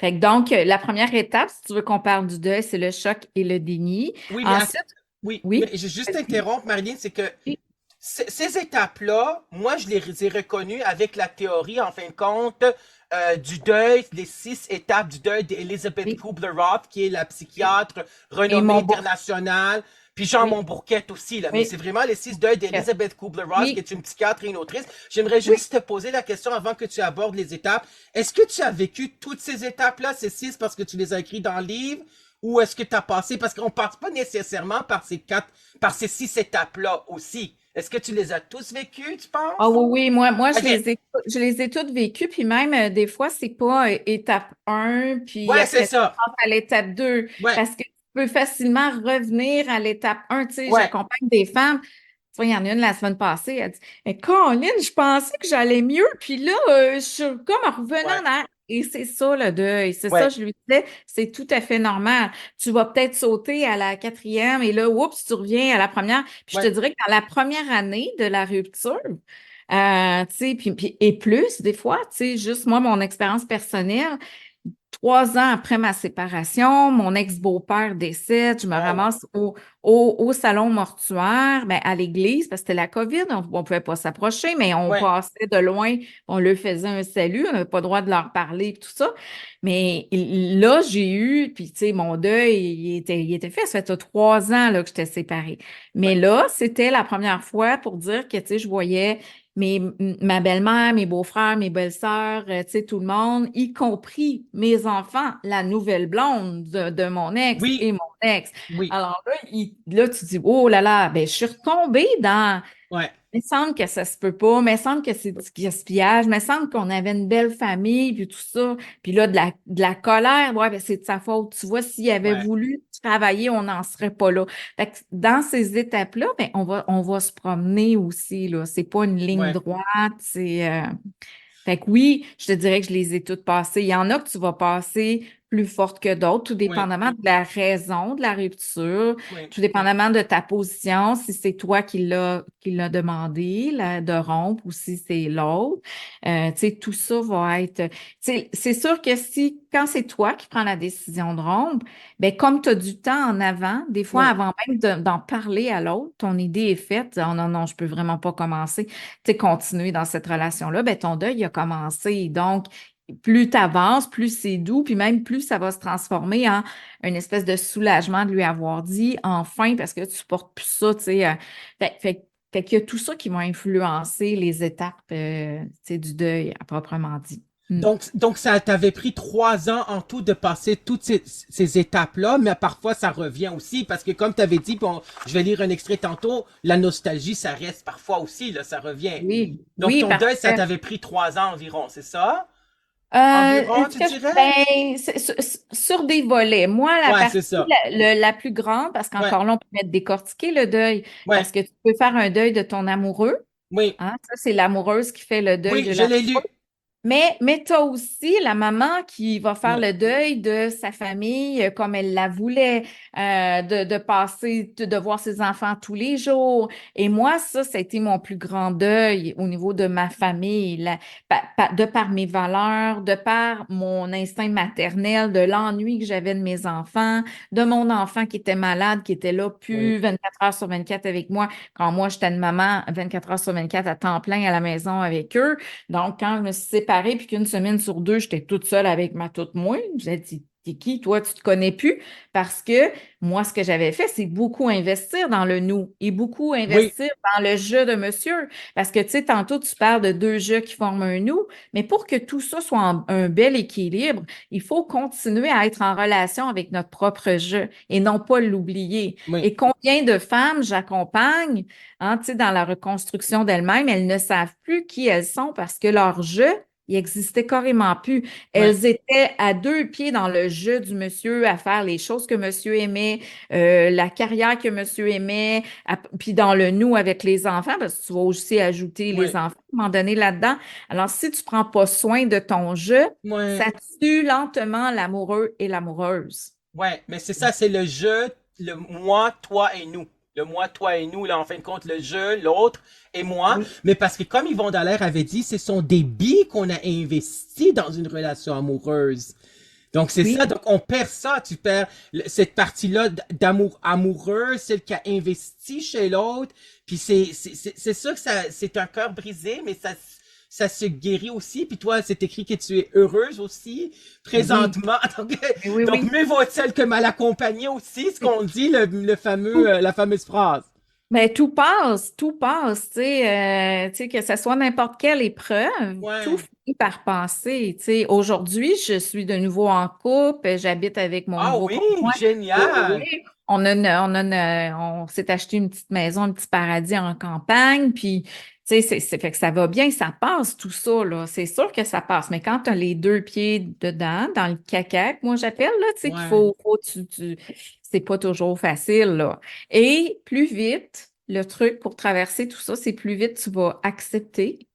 Fait que donc, la première étape, si tu veux qu'on parle du deuil, c'est le choc et le déni.
Oui, mais
Ensuite,
oui, mais
oui,
je vais juste
vas-y.
t'interrompre, Marilyn, c'est que
Oui,
ces étapes-là, moi, je les ai reconnues avec la théorie, en fin de compte, du deuil, les 6 étapes du deuil d'Elizabeth
oui,
Kubler-Ross, qui est la
oui.
psychiatre
Et
renommée
mon beau.
internationale, puis Jean
Oui,
Monbourquette aussi, là, mais c'est
oui,
vraiment les 6 deuils d'Elizabeth Kubler-Ross, qui
oui,
est une psychiatre et une autrice. J'aimerais
oui.
juste te poser la question avant que tu abordes les étapes. Est-ce que tu as vécu toutes ces étapes-là, ces 6, parce que tu les as écrites dans le livre? Ou est-ce que tu as passé, parce qu'on passe pas nécessairement par ces 6 étapes-là aussi. Est-ce que tu les as tous vécues, tu
Ah
penses?
oui, oui, moi,
OK.
je les ai toutes vécues, puis même des fois, c'est pas étape 1, puis
Ouais, c'est
après, tu
ça.
passes à l'étape 2,
Ouais,
parce que tu peux facilement revenir à l'étape 1. Tu sais,
ouais,
j'accompagne des femmes. Tu vois, il y en a une la semaine passée, elle dit, mais Colin, je pensais que j'allais mieux, puis là, je suis comme en revenant
ouais,
en arrière. Et c'est ça le deuil, c'est ça,
ouais,
je lui disais, c'est tout à fait normal. Tu vas peut-être sauter à la quatrième et là, oups, tu reviens à la première. Puis je te
ouais,
dirais que dans la première année de la rupture, tu sais, et plus des fois, tu sais, juste moi, mon expérience personnelle, 3 ans après ma séparation, mon ex-beau-père décède, je me
oh,
ramasse au salon mortuaire, ben, à l'église, parce que c'était la COVID, on ne pouvait pas s'approcher, mais on
ouais,
passait de loin, on leur faisait un salut, on n'avait pas le droit de leur parler, tout ça. Mais là, j'ai eu, puis tu sais, mon deuil, il était fait, ça fait 3 ans là, que j'étais séparée. Mais
ouais,
là, c'était la première fois pour dire que, tu sais, je voyais ma belle-mère, mes beaux-frères, mes belles-sœurs, tu sais, tout le monde, y compris mes enfants, la nouvelle blonde de mon ex
oui,
et mon ex.
oui,
Alors là, là, tu dis, oh là là, ben, je suis retombée dans
ouais,
Il me semble que ça se peut pas, il me semble que c'est du gaspillage, il me semble qu'on avait une belle famille, puis tout ça. Puis là, de la colère, ouais, ben c'est de sa faute. Tu vois, s'il avait
Ouais,
voulu travailler, on n'en serait pas là. Fait que dans ces étapes-là, ben, on va se promener aussi, là. C'est pas une ligne
ouais,
droite, Fait que oui, je te dirais que je les ai toutes passées. Il y en a que tu vas passer plus fortes que d'autres, tout
ouais,
dépendamment de la raison de la rupture,
ouais,
tout dépendamment de ta position, si c'est toi qui l'a demandé de rompre ou si c'est l'autre. Tu sais, tout ça va être. Tu sais, c'est sûr que quand c'est toi qui prends la décision de rompre, ben comme tu as du temps en avant, des fois
ouais.
avant même d'en parler à l'autre, ton idée est faite. Oh non, non, je peux vraiment pas commencer. Tu sais, continuer dans cette relation-là, ben ton deuil a commencé. Donc, plus tu avances, plus c'est doux, puis même plus ça va se transformer en une espèce de soulagement de lui avoir dit enfin, parce que tu portes plus ça, tu sais. Fait qu'il y a tout ça qui va influencer les étapes, tu sais, du deuil à proprement dit. Mm.
Donc ça t'avait pris 3 ans en tout de passer toutes ces étapes-là, mais parfois ça revient aussi parce que comme tu avais dit, bon, je vais lire un extrait tantôt, la nostalgie, ça reste parfois aussi, là, ça revient.
Oui,
Donc
oui,
ton deuil, ça
parfait.
t'avait pris 3 ans environ, c'est ça? Environ,
Est-ce
tu
que
dirais?
ben, sur des volets. Moi, la
Ouais,
partie
c'est ça.
la plus grande, parce
Ouais,
qu'encore là, on peut mettre décortiquer le deuil,
ouais,
parce que tu peux faire un deuil de ton amoureux,
oui,
hein, ça, c'est l'amoureuse qui fait le deuil
oui,
de
je
la.
l'ai lu.
Mais tu as aussi la maman qui va faire
Ouais,
le deuil de sa famille comme elle la voulait, de passer, de voir ses enfants tous les jours. Et moi, ça a été mon plus grand deuil au niveau de ma famille, de par mes valeurs, de par mon instinct maternel, de l'ennui que j'avais de mes enfants, de mon enfant qui était malade, qui était là
oui,
plus 24 heures sur 24 avec moi, quand moi, j'étais une maman 24 heures sur 24 à temps plein à la maison avec eux. Donc, quand je me suis séparée, puis qu'une semaine sur deux, j'étais toute seule avec ma toute moi, j'ai dit, t'es qui, toi, tu te connais plus? Parce que moi, ce que j'avais fait, c'est beaucoup investir dans le nous et beaucoup
oui,
investir dans le je de monsieur. Parce que, tu sais, tantôt, tu parles de deux je qui forment un nous, mais pour que tout ça soit un bel équilibre, il faut continuer à être en relation avec notre propre je et non pas l'oublier.
oui,
Et combien de femmes j'accompagne, hein, tu sais, dans la reconstruction d'elles-mêmes, elles ne savent plus qui elles sont parce que leur je, il existait carrément plus.
ouais,
Elles étaient à deux pieds dans le jeu du monsieur, à faire les choses que monsieur aimait, la carrière que monsieur aimait, puis dans le nous avec les enfants, parce que tu vas aussi ajouter les
ouais,
enfants à un moment donné là-dedans. Alors, si tu prends pas soin de ton jeu, ça
ouais,
tue lentement l'amoureux et l'amoureuse.
ouais. Mais c'est ça, c'est le je, le moi, toi et nous. Le moi, toi et nous, là, en fin de compte, le je, l'autre et moi.
Oui.
Mais parce que comme Yvon Dallaire avait dit, ce sont des billes qu'on a investis dans une relation amoureuse. Donc c'est
Oui.
ça, donc on perd ça, tu perds cette partie-là d'amour amoureux, celle qui a investi chez l'autre, puis c'est sûr que ça c'est un cœur brisé, mais ça se guérit aussi, puis toi c'est écrit que tu es heureuse aussi
Oui.
présentement, donc,
Oui,
donc
oui.
mieux vaut-elle que mal accompagnée aussi, ce qu'on dit le fameux
Oui.
la fameuse phrase.
Mais tout passe, tu sais, que ce soit n'importe quelle épreuve, tout
Ouais.
finit par passer, tu sais. Aujourd'hui, je suis de nouveau en couple, j'habite avec mon
Ah
nouveau
oui,
conjoint. Oui,
génial.
oui. On s'est acheté une petite maison, un petit paradis en campagne, puis, tu sais, fait que ça va bien, ça passe tout ça, là. C'est sûr que ça passe, mais quand tu as les deux pieds dedans, dans le caca, que moi j'appelle, là, tu sais, qu'il
Ouais,
c'est pas toujours facile, là. Et plus vite, le truc pour traverser tout ça, c'est plus vite tu vas accepter,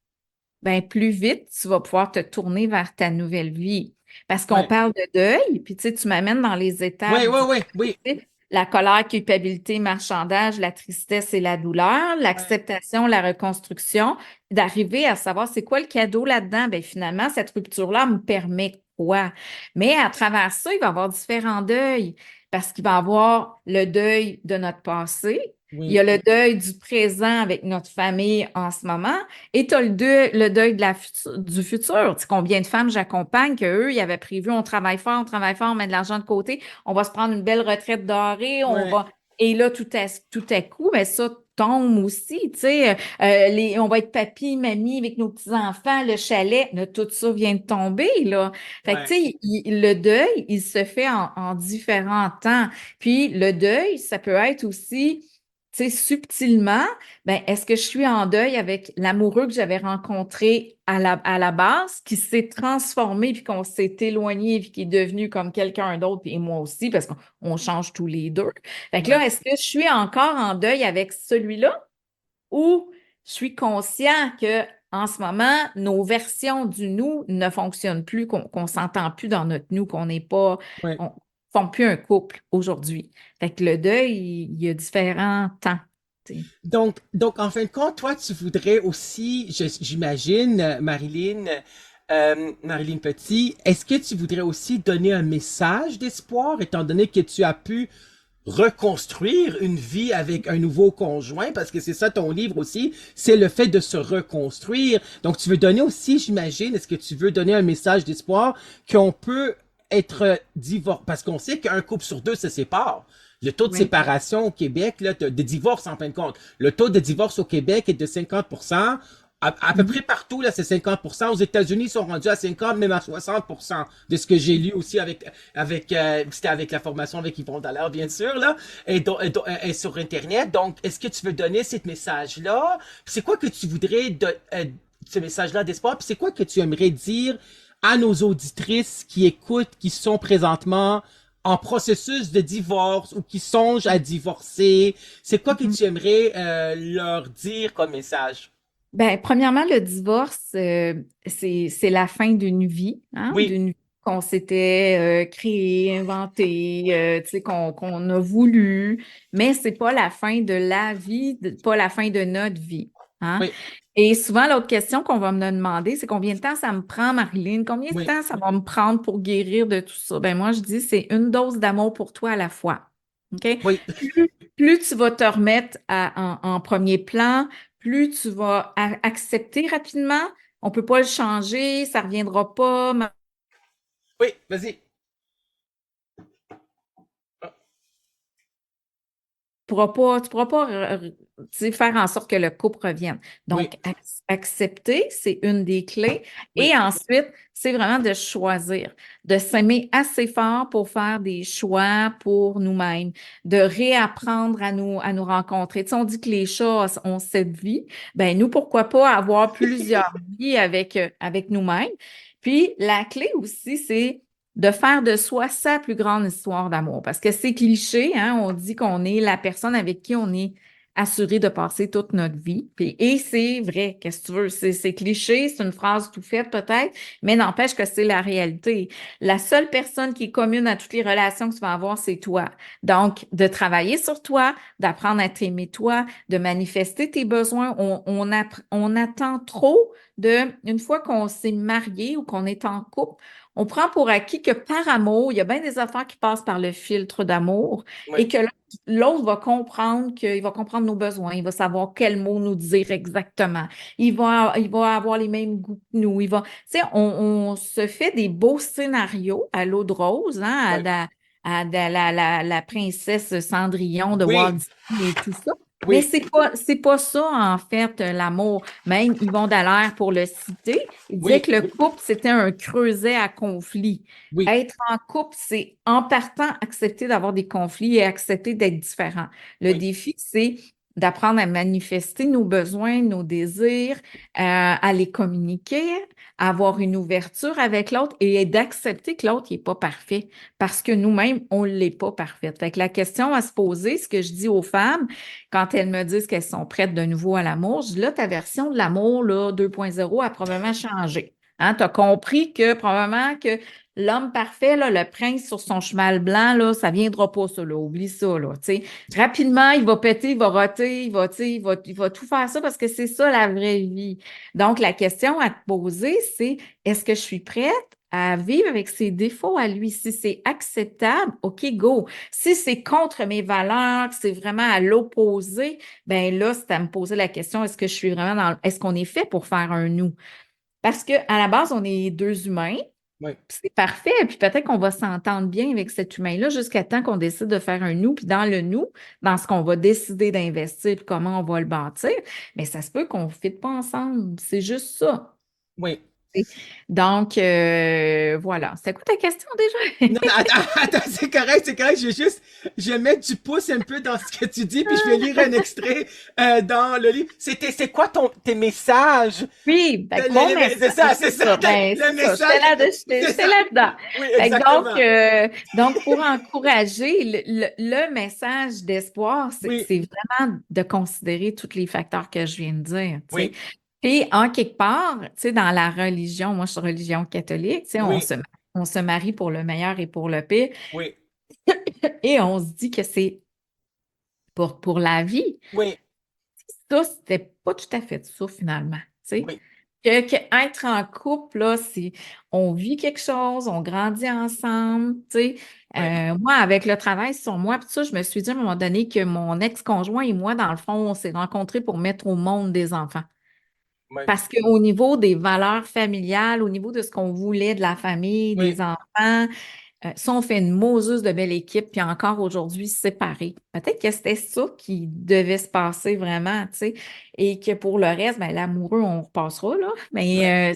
ben plus vite tu vas pouvoir te tourner vers ta nouvelle vie. Parce qu'on
ouais,
parle de deuil, puis tu sais, tu m'amènes dans les
ouais,
étapes
ouais,
du
ouais, oui,
deuil, tu sais, la colère, culpabilité, marchandage, la tristesse et la douleur,
ouais,
l'acceptation, la reconstruction, d'arriver à savoir c'est quoi le cadeau là-dedans. Ben finalement, cette rupture-là me permet quoi? Mais à travers ça, il va y avoir différents deuils parce qu'il va y avoir le deuil de notre passé. Il y
oui,
a le deuil du présent avec notre famille en ce moment et tu as le deuil du futur. Tu sais, combien de femmes j'accompagne qu'eux, ils avaient prévu, on travaille fort, on met de l'argent de côté, on va se prendre une belle retraite dorée, on
ouais,
va. Et là, tout à coup, mais ça tombe aussi, tu sais. On va être papy, mamie avec nos petits-enfants, le chalet, là, tout ça vient de tomber, là. Fait que, tu
ouais,
sais, le deuil, il se fait en différents temps. Puis le deuil, ça peut être aussi, sais, subtilement, ben, est-ce que je suis en deuil avec l'amoureux que j'avais rencontré à la base, qui s'est transformé, puis qu'on s'est éloigné, puis qui est devenu comme quelqu'un d'autre, et moi aussi, parce qu'on change tous les deux. Fait que
Ouais.
là, est-ce que je suis encore en deuil avec celui-là ou je suis conscient que en ce moment, nos versions du nous ne fonctionnent plus, qu'on s'entend plus dans notre nous, qu'on n'est pas,
Ouais.
on forme plus un couple aujourd'hui. Fait que le deuil, il y a différents temps. Tu sais.
Donc, en fin de compte, toi, tu voudrais aussi, j'imagine, Marilyn Petit, est-ce que tu voudrais aussi donner un message d'espoir, étant donné que tu as pu reconstruire une vie avec un nouveau conjoint, parce que c'est ça ton livre aussi, c'est le fait de se reconstruire. Donc, tu veux donner aussi, j'imagine, est-ce que tu veux donner un message d'espoir qu'on peut être divorcé, parce qu'on sait qu'un couple sur deux se sépare. Le taux de
Oui.
séparation au Québec, là, de divorce en fin de compte, le taux de divorce au Québec est de 50%. À peu près partout, là, c'est 50%. Aux États-Unis, ils sont rendus à 50, même à 60%, de ce que j'ai lu aussi c'était avec la formation avec Yvon Dallaire, bien sûr, là, et sur Internet. Donc, est-ce que tu veux donner ce message-là? C'est quoi que tu voudrais ce message-là d'espoir? Puis c'est quoi que tu aimerais dire à nos auditrices qui écoutent, qui sont présentement en processus de divorce ou qui songent à divorcer? C'est quoi que tu aimerais leur dire comme message?
Ben, premièrement, le divorce, c'est la fin d'une vie, hein,
Oui,
d'une vie qu'on s'était créée, inventée, tu sais, qu'on a voulu, mais c'est pas la fin de la vie, pas la fin de notre vie, hein.
oui,
Et souvent, l'autre question qu'on va me demander, c'est combien de temps ça me prend, Marilyn? Combien de
oui,
temps ça va me prendre pour guérir de tout ça? Ben, moi, je dis, c'est une dose d'amour pour toi à la fois. OK?
oui,
Plus tu vas te remettre en premier plan, plus tu vas accepter rapidement. On ne peut pas le changer, ça ne reviendra pas.
oui, vas-y.
Tu pourras pas tu sais, faire en sorte que le couple revienne.
Oui,
Donc, accepter, c'est une des clés. Et
oui,
ensuite, c'est vraiment de choisir, de s'aimer assez fort pour faire des choix pour nous-mêmes, de réapprendre à nous rencontrer. Tu sais, on dit que les chats ont cette vie. Ben nous, pourquoi pas avoir plusieurs vies avec nous-mêmes? Puis, la clé aussi, c'est de faire de soi sa plus grande histoire d'amour. Parce que c'est cliché, hein? On dit qu'on est la personne avec qui on est assuré de passer toute notre vie. Et c'est vrai, qu'est-ce que tu veux? C'est cliché, c'est une phrase tout faite peut-être, mais n'empêche que c'est la réalité. La seule personne qui est commune à toutes les relations que tu vas avoir, c'est toi. Donc, de travailler sur toi, d'apprendre à t'aimer toi, de manifester tes besoins. On attend trop une fois qu'on s'est marié ou qu'on est en couple, on prend pour acquis que par amour, il y a bien des affaires qui passent par le filtre d'amour et
oui,
que l'autre va comprendre qu'il va comprendre nos besoins, il va savoir quel mot nous dire exactement. Il va avoir les mêmes goûts que nous. Tu sais, on se fait des beaux scénarios à l'eau de rose, hein,
oui,
la princesse Cendrillon de Walt
oui,
Disney et tout ça. Mais
oui,
c'est pas ça, en fait, l'amour. Même Yvon Dallaire, pour le citer, il disait
oui,
que le couple, c'était un creuset à conflit.
oui,
Être en couple, c'est en partant accepter d'avoir des conflits et accepter d'être différent. Le
oui,
défi, c'est d'apprendre à manifester nos besoins, nos désirs, à les communiquer, à avoir une ouverture avec l'autre et d'accepter que l'autre n'est pas parfait parce que nous-mêmes, on ne l'est pas parfaite. Fait que la question à se poser, ce que je dis aux femmes, quand elles me disent qu'elles sont prêtes de nouveau à l'amour, je dis là, ta version de l'amour là, 2.0 a probablement changé. Hein, tu as compris que probablement que l'homme parfait, là, le prince sur son cheval blanc, là, ça ne viendra pas, ça, là. Oublie ça, là. Tu sais. Rapidement, il va péter, il va roter, tu sais, il va tout faire ça parce que c'est ça la vraie vie. Donc, la question à te poser, c'est est-ce que je suis prête à vivre avec ses défauts à lui? Si c'est acceptable, OK, go. Si c'est contre mes valeurs, que c'est vraiment à l'opposé, ben là, c'est à me poser la question, est-ce que je suis vraiment est-ce qu'on est fait pour faire un nous? Parce qu'à la base, on est deux humains,
oui.
puis c'est parfait, puis peut-être qu'on va s'entendre bien avec cet humain-là jusqu'à temps qu'on décide de faire un nous, puis dans le nous, dans ce qu'on va décider d'investir, puis comment on va le bâtir, mais ça se peut qu'on ne fitte pas ensemble. C'est juste ça.
Oui.
Donc, voilà. C'est quoi ta question
Non,
déjà?
non, attends, c'est correct, je vais mettre du pouce un peu dans ce que tu dis, puis je vais lire un extrait dans le livre. C'est quoi tes messages?
Oui, fait que mon
C'est
message,
c'est ça,
ben,
le
c'est ça,
message, c'est
j'étais
ça.
là-dedans.
Oui,
Fait que
exactement.
donc, pour encourager, le message d'espoir,
Oui,
c'est vraiment de considérer tous les facteurs que je viens de dire, tu sais.
oui,
Puis, en quelque part, tu sais, dans la religion, moi, je suis religion catholique, tu sais,
oui,
on se marie pour le meilleur et pour le pire,
oui,
et on se dit que c'est pour la vie.
oui,
Ça, c'était pas tout à fait ça, finalement, tu sais.
oui,
Que être en couple, là, c'est on vit quelque chose, on grandit ensemble, tu sais.
oui,
Moi, avec le travail sur moi, puis ça, je me suis dit à un moment donné que mon ex-conjoint et moi, dans le fond, on s'est rencontrés pour mettre au monde des enfants.
oui,
Parce qu'au niveau des valeurs familiales, au niveau de ce qu'on voulait de la famille,
oui,
des enfants, ça, on fait une Moses de belle équipe, puis encore aujourd'hui séparés. Peut-être que c'était ça qui devait se passer vraiment, tu sais, et que pour le reste, ben, l'amoureux, on repassera, là.
oui,
Mais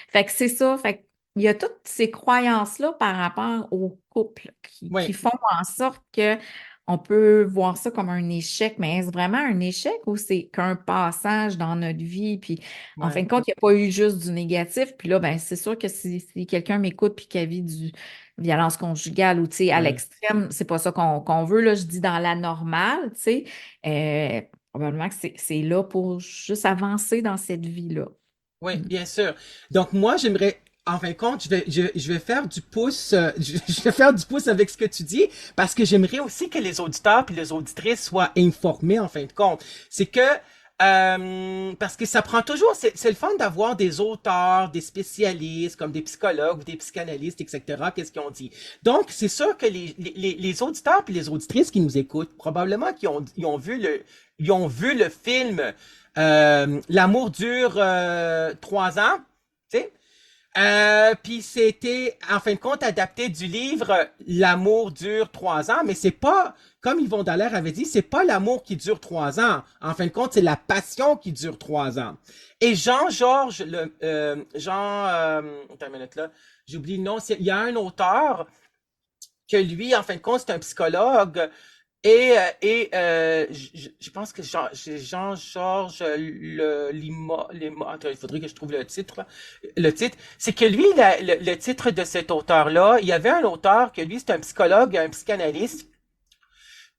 fait que c'est ça. Fait qu'il y a toutes ces croyances-là par rapport au couple qui
oui,
font en sorte que on peut voir ça comme un échec, mais est-ce vraiment un échec ou c'est qu'un passage dans notre vie? Puis en fin
oui,
de compte, il n'y a pas eu juste du négatif. Puis là, ben, c'est sûr que si quelqu'un m'écoute puis qu'il vit du violence conjugale ou, tu sais, à
oui.
l'extrême, c'est pas ça qu'on veut. Là, je dis dans la normale, tu sais, probablement que c'est là pour juste avancer dans cette vie-là.
Oui,
Mm.
bien sûr. Donc moi, j'aimerais, en fin de compte, je vais faire du pouce, je vais faire du pouce avec ce que tu dis, parce que j'aimerais aussi que les auditeurs puis les auditrices soient informés, en fin de compte. C'est que, parce que ça prend toujours, c'est le fun d'avoir des auteurs, des spécialistes, comme des psychologues ou des psychanalystes, etc., qu'est-ce qu'ils ont dit. Donc, c'est sûr que les auditeurs puis les auditrices qui nous écoutent, probablement ils ont vu le film L'amour dure 3 ans, tu sais. Puis c'était, en fin de compte, adapté du livre L'amour dure 3 ans, mais c'est pas, comme Yvon Dallaire avait dit, c'est pas l'amour qui dure 3 ans. En fin de compte, c'est la passion qui dure 3 ans. Et Jean-Georges, attends une minute là, j'oublie le nom, il y a un auteur que lui, en fin de compte, c'est un psychologue je pense que c'est Jean-Georges attends, il faudrait que je trouve le titre. Le titre, c'est que lui, le titre de cet auteur-là, il y avait un auteur que lui, c'est un psychologue, un psychanalyste,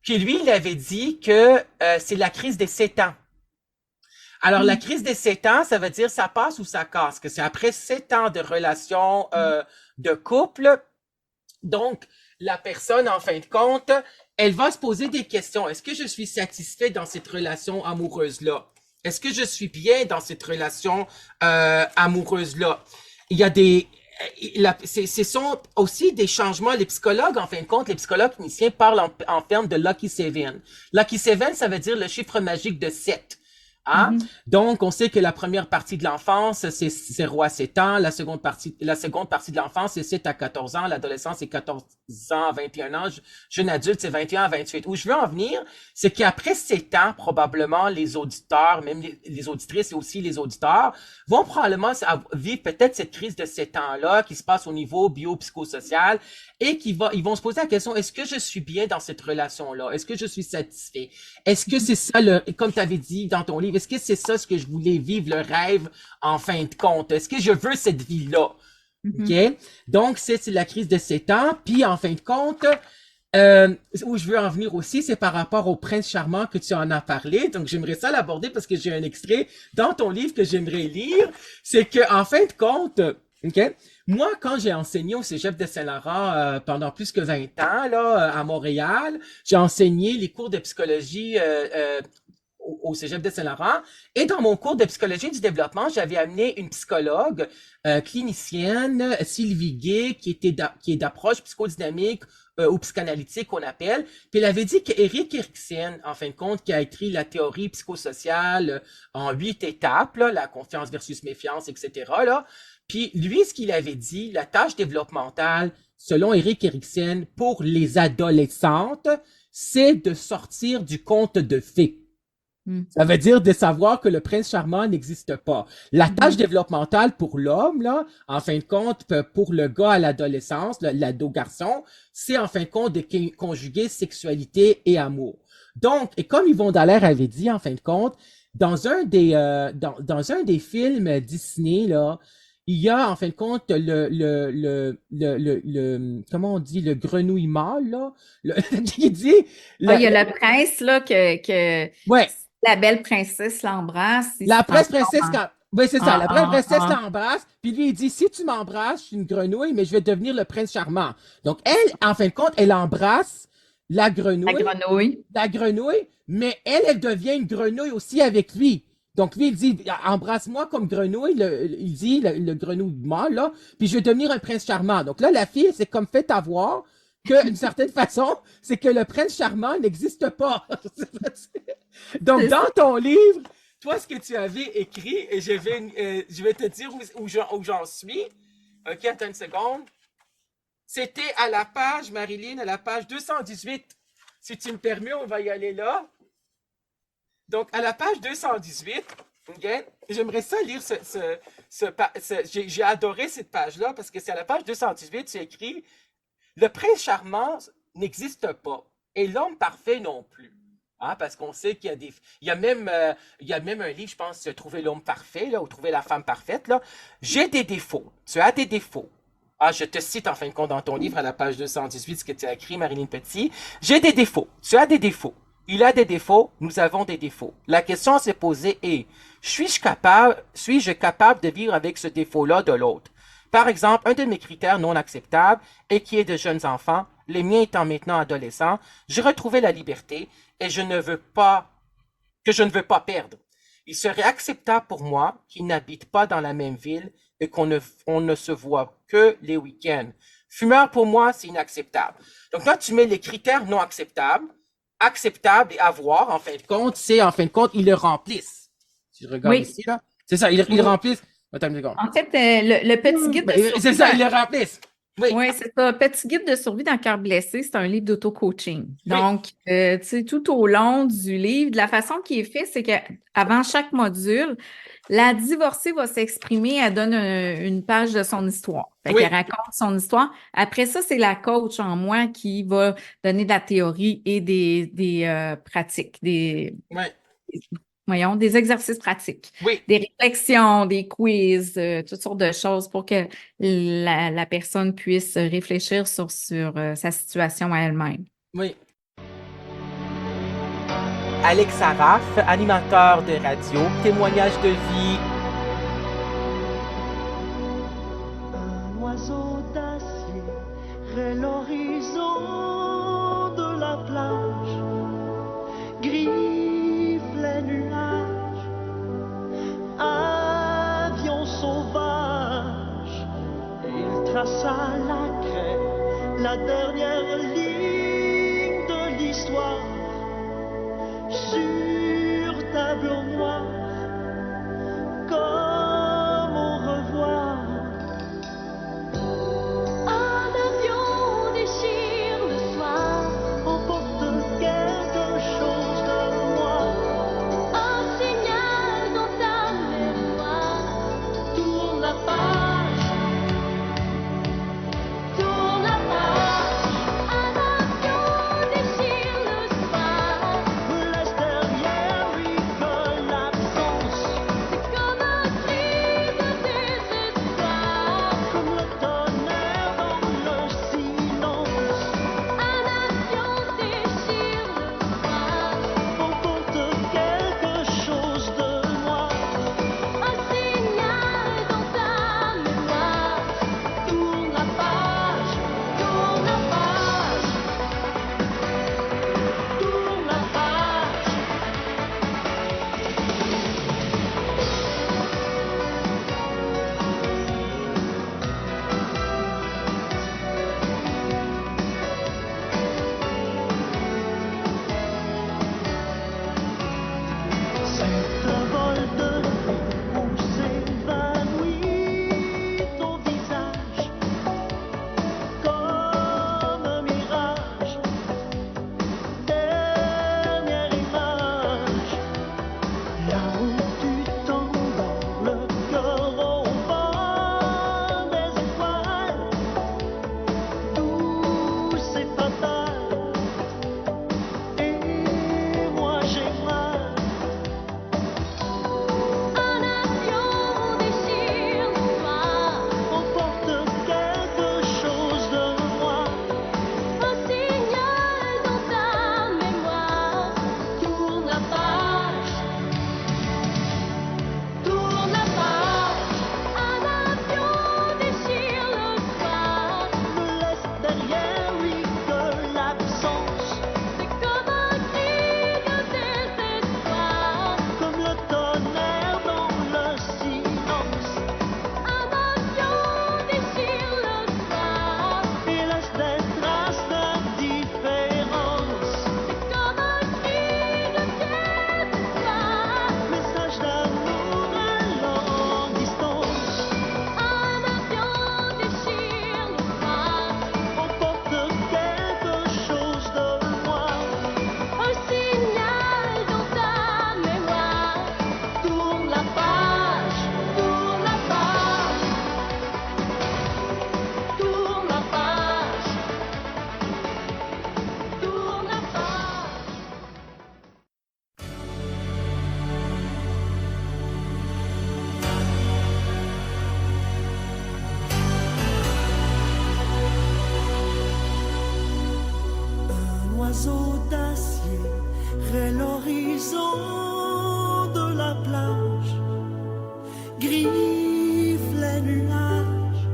qui lui, il avait dit que c'est la crise des 7 ans. Alors, la crise des 7 ans, ça veut dire ça passe ou ça casse, que c'est après 7 ans de relation de couple. Donc, la personne, en fin de compte, elle va se poser des questions. Est-ce que je suis satisfait dans cette relation amoureuse-là? Est-ce que je suis bien dans cette relation amoureuse-là? Il y a ce sont aussi des changements. Les psychologues, en fin de compte, les psychologues cliniciens parlent en termes de Lucky Seven. Lucky Seven, ça veut dire le chiffre magique de 7. Hein?
Mhm.
Donc, on sait que la première partie de l'enfance, c'est 0 à 7 ans. La seconde partie de l'enfance, c'est 7 à 14 ans. L'adolescence, c'est 14 ans à 21 ans. Jeune adulte, c'est 21 à 28. Où je veux en venir, c'est qu'après 7 ans, probablement, les auditeurs, même les auditrices et aussi les auditeurs, vont probablement vivre peut-être cette crise de 7 ans-là qui se passe au niveau biopsychosocial et ils vont se poser la question, est-ce que je suis bien dans cette relation-là? Est-ce que je suis satisfait? Est-ce que c'est ça, comme tu avais dit dans ton livre, est-ce que c'est ça ce que je voulais vivre, le rêve, en fin de compte? Est-ce que je veux cette vie-là?
Mhm.
OK? Donc, c'est la crise de 7 ans. Puis, en fin de compte, où je veux en venir aussi, c'est par rapport au prince charmant que tu en as parlé. Donc, j'aimerais ça l'aborder parce que j'ai un extrait dans ton livre que j'aimerais lire. C'est que, en fin de compte, OK? Moi, quand j'ai enseigné au Cégep de Saint-Laurent pendant plus que 20 ans, là, à Montréal, j'ai enseigné les cours de psychologie au Cégep de Saint-Laurent. Et dans mon cours de psychologie du développement, j'avais amené une psychologue clinicienne, Sylvie Gay, qui est d'approche psychodynamique ou psychanalytique qu'on appelle. Puis elle avait dit qu'Éric Erikson, en fin de compte, qui a écrit la théorie psychosociale en 8 étapes, là, la confiance versus méfiance, etc. Là. Puis lui, ce qu'il avait dit, la tâche développementale, selon Éric Erikson, pour les adolescentes, c'est de sortir du conte de fées. Ça veut dire de savoir que le prince charmant n'existe pas. La tâche développementale pour l'homme, là, en fin de compte, pour le gars à l'adolescence, l'ado-garçon, c'est en fin de compte de conjuguer sexualité et amour. Donc, et comme Yvon Dallaire avait dit, en fin de compte, dans un des films Disney, là, il y a, en fin de compte, comment on dit, le grenouille mâle, là, qui dit...
il y a le prince, là, que
ouais.
La belle princesse l'embrasse.
La princesse, oui, c'est ça. La princesse l'embrasse, puis lui, il dit, si tu m'embrasses, je suis une grenouille, mais je vais devenir le prince charmant. Donc, elle, en fin de compte, elle embrasse la grenouille. La grenouille, mais elle devient une grenouille aussi avec lui. Donc, lui, il dit, embrasse-moi comme grenouille, il dit, le grenouille mâle, là, puis je vais devenir un prince charmant. Donc là, la fille, c'est comme fait avoir que, d'une certaine façon, c'est que le prince charmant n'existe pas. Donc, dans ton livre, toi, ce que tu avais écrit, et je vais te dire où j'en suis. OK, attends une seconde. C'était à la page, Marilyn, à la page 218. Si tu me permets, on va y aller là. Donc, à la page 218, okay, j'aimerais ça lire j'ai adoré cette page-là parce que c'est à la page 218, tu écris « Le prince charmant n'existe pas et l'homme parfait non plus. » Hein, parce qu'on sait qu'il y a même un livre, je pense, « Trouver l'homme parfait » là, ou « Trouver la femme parfaite ». Là. J'ai des défauts. Tu as des défauts. Ah, je te cite en fin de compte dans ton livre à la page 218, ce que tu as écrit, Marilyn Petit. J'ai des défauts. Tu as des défauts. Il a des défauts, nous avons des défauts. La question à se poser est, suis-je capable de vivre avec ce défaut-là de l'autre? Par exemple, un de mes critères non acceptables est qu'il y ait de jeunes enfants, les miens étant maintenant adolescents, j'ai retrouvé la liberté et que je ne veux pas perdre. Il serait acceptable pour moi qu'ils n'habitent pas dans la même ville et qu'on ne se voit que les week-ends. Fumeur, pour moi, c'est inacceptable. Donc là, tu mets les critères non acceptable et avoir, en fin de compte, ils le remplissent. Si je regarde ici, là. C'est ça, ils remplissent. Attends une seconde.
En fait, le petit guide de survie.
C'est ça, ils le remplissent.
Oui, c'est ça. Petit guide de survie dans Cœur blessé, c'est un livre d'auto-coaching. Donc, tu sais, tout au long du livre, de la façon qui est fait, c'est qu'avant chaque module, la divorcée va s'exprimer, elle donne une page de son histoire. Fait qu'elle raconte son histoire. Après ça, c'est la coach en moi qui va donner de la théorie et des pratiques, des exercices pratiques, des réflexions, des quiz, toutes sortes de choses pour que la personne puisse réfléchir sur sa situation à elle-même.
Oui. Alex Araf, animateur de radio, témoignage de vie.
Un oiseau d'acier raie l'horizon de la plage, griffe les nuages, avion sauvage, il traça la craie, la dernière ligne de l'histoire. Sur tableau noir, comme au revoir.
Un avion déchire le soir,
emporte quelque chose de moi.
un signal dans ta mémoire.
Tourne la page,
Tourne la page,
d'acier raie l'horizon de la plage, griffe les nuages,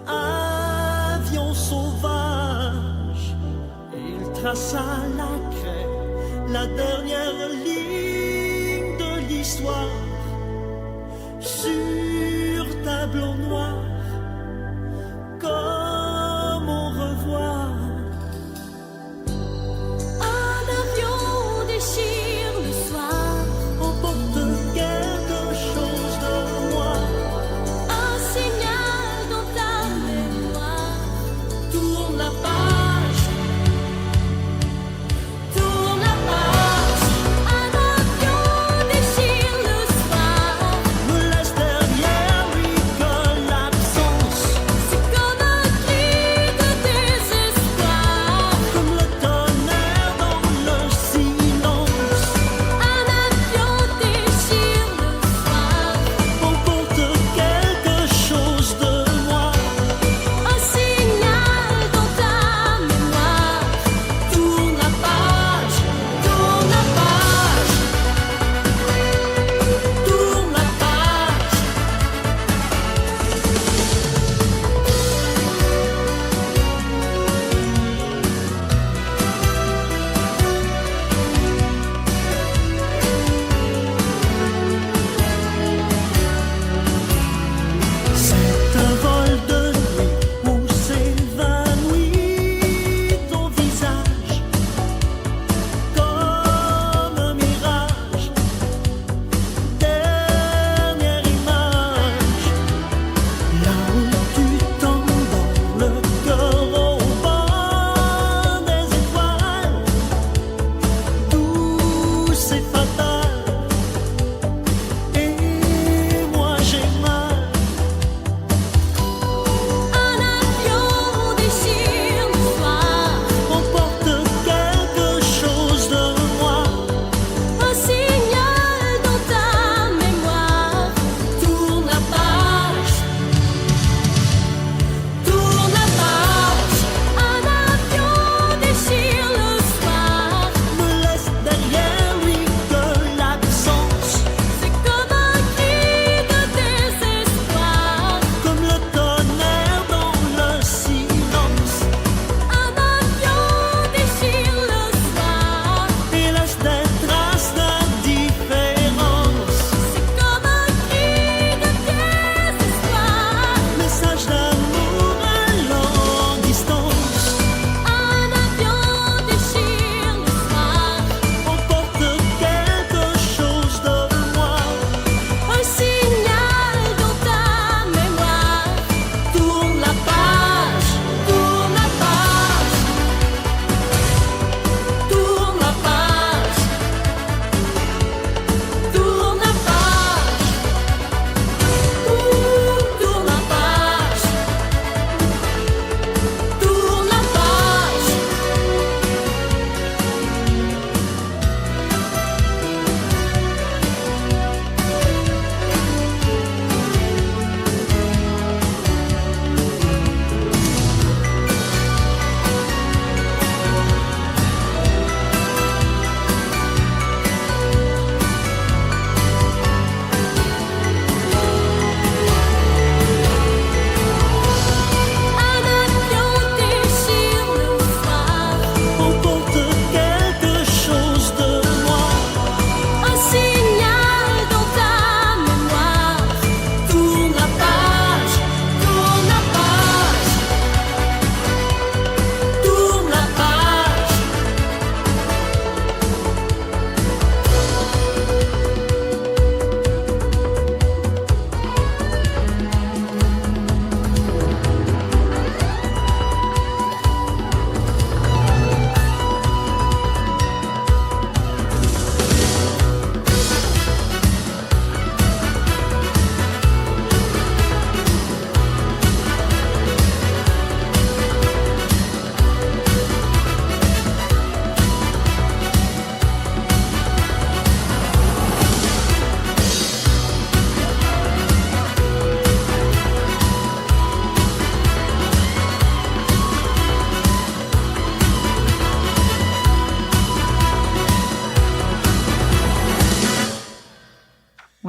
avion sauvage. Il traça la craie, la dernière ligne de l'histoire, sur tableau noir, comme au revoir.
Un avion déchire le soir,
Emporte quelque chose de moi,
un signal dans ta mémoire.
tourne la page,
Tourne la page. Un avion déchire le soir,
me laisse derrière lui collapse.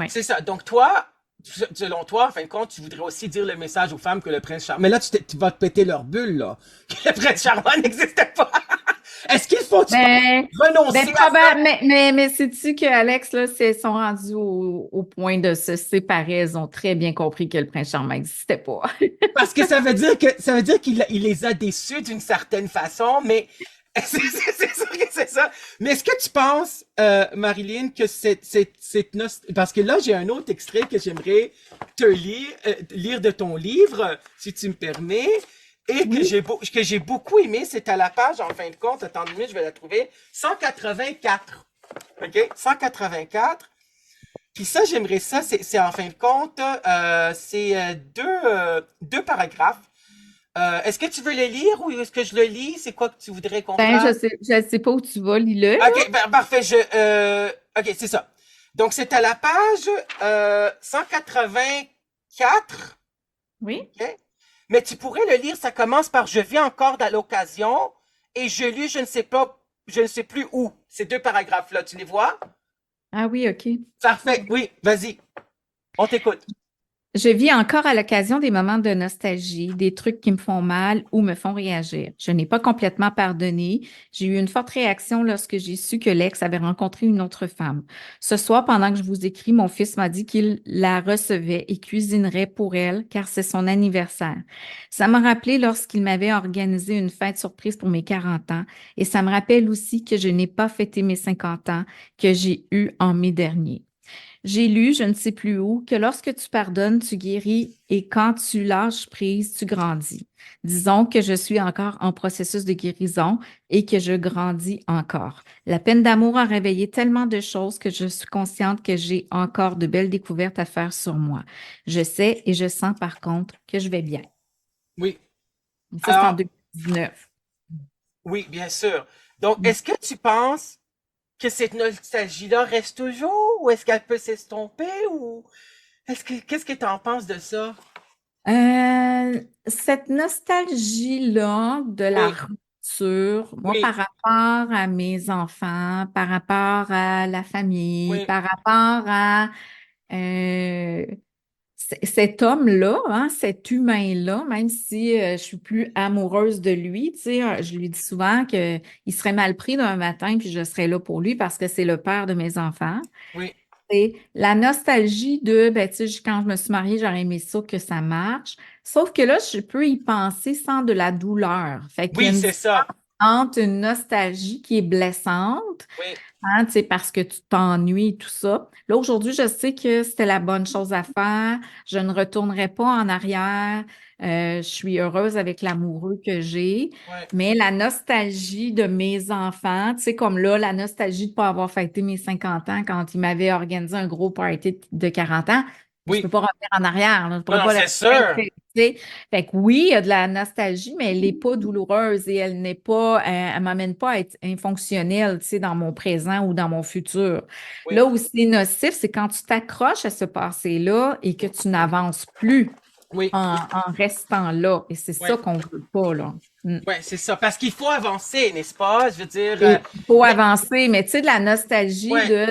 Ouais.
C'est ça. Donc toi, selon toi, en fin de compte, tu voudrais aussi dire le message aux femmes que le prince charmant... Mais là, tu vas te péter leur bulle, là. Que le prince charmant n'existait pas. Est-ce qu'il faut, tu
Ben,
penses, renoncer à ça?
mais sais-tu que Alex, là, sont rendus au point de se séparer. Elles ont très bien compris que le prince charmant n'existait pas.
Parce que ça veut dire qu'il les a déçus d'une certaine façon, mais c'est sûr que c'est ça. Mais est-ce que tu penses, Marilyn, que parce que là, j'ai un autre extrait que j'aimerais te lire de ton livre, si tu me permets, et que j'ai beaucoup aimé. C'est à la page, en fin de compte, attends une minute, je vais la trouver, 184. OK? 184. Puis ça, j'aimerais ça, c'est en fin de compte, c'est deux paragraphes. Est-ce que tu veux le lire ou est-ce que je le lis? C'est quoi que tu voudrais qu'on
Ben,
fasse?
je sais pas où tu vas, lis-le.
OK, ben, parfait. OK, c'est ça. Donc, c'est à la page 184.
Oui.
OK? Mais tu pourrais le lire, ça commence par «Je vis encore à l'occasion» et «Je lus, je ne sais plus où». Ces deux paragraphes-là, tu les vois?
Ah oui, OK.
Parfait, oui, vas-y. On t'écoute.
Je vis encore à l'occasion des moments de nostalgie, des trucs qui me font mal ou me font réagir. Je n'ai pas complètement pardonné. J'ai eu une forte réaction lorsque j'ai su que l'ex avait rencontré une autre femme. Ce soir, pendant que je vous écris, mon fils m'a dit qu'il la recevait et cuisinerait pour elle car c'est son anniversaire. Ça m'a rappelé lorsqu'il m'avait organisé une fête surprise pour mes 40 ans et ça me rappelle aussi que je n'ai pas fêté mes 50 ans que j'ai eu en mai dernier. J'ai lu, je ne sais plus où, que lorsque tu pardonnes, tu guéris et quand tu lâches prise, tu grandis. Disons que je suis encore en processus de guérison et que je grandis encore. La peine d'amour a réveillé tellement de choses que je suis consciente que j'ai encore de belles découvertes à faire sur moi. Je sais et je sens par contre que je vais bien.
Oui.
Ça, c'est en 2019.
Oui, bien sûr. Donc, est-ce que tu penses que cette nostalgie-là reste toujours ou est-ce qu'elle peut s'estomper ou qu'est-ce que tu en penses de ça?
Cette nostalgie-là de la rupture, moi,
Oui.
par rapport à mes enfants, par rapport à la famille,
Oui.
par rapport à cet homme-là, hein, cet humain-là, même si je suis plus amoureuse de lui, tu sais, je lui dis souvent qu'il serait mal pris d'un matin, puis je serais là pour lui parce que c'est le père de mes enfants.
Oui.
C'est la nostalgie de, ben, tu sais, quand je me suis mariée, j'aurais aimé ça que ça marche. Sauf que là, je peux y penser sans de la douleur. Fait qu'il y a
Oui,
une
c'est ça.
entre une nostalgie qui est blessante,
Oui.
hein, tu sais, parce que tu t'ennuies et tout ça. Là, aujourd'hui, je sais que c'était la bonne chose à faire. Je ne retournerai pas en arrière. Je suis heureuse avec l'amoureux que j'ai.
Ouais.
Mais la nostalgie de mes enfants, tu sais, comme là, la nostalgie de ne pas avoir fêté mes 50 ans quand ils m'avaient organisé un gros party de 40 ans, je
Oui.
ne peux pas revenir en arrière. Là. Je pourrais
Non,
pas
c'est
la
sûr.
fêter, tu sais. Fait que oui, il y a de la nostalgie, mais elle n'est pas douloureuse et elle n'est pas, elle m'amène pas à être infonctionnelle, tu sais, dans mon présent ou dans mon futur.
Oui.
Là où c'est nocif, c'est quand tu t'accroches à ce passé-là et que tu n'avances plus
Oui.
en restant là. Et c'est ça qu'on veut pas, là.
Ouais, c'est ça. Parce qu'il faut avancer, n'est-ce pas? Je veux dire.
Il faut avancer, mais tu sais, de la nostalgie
Ouais.
de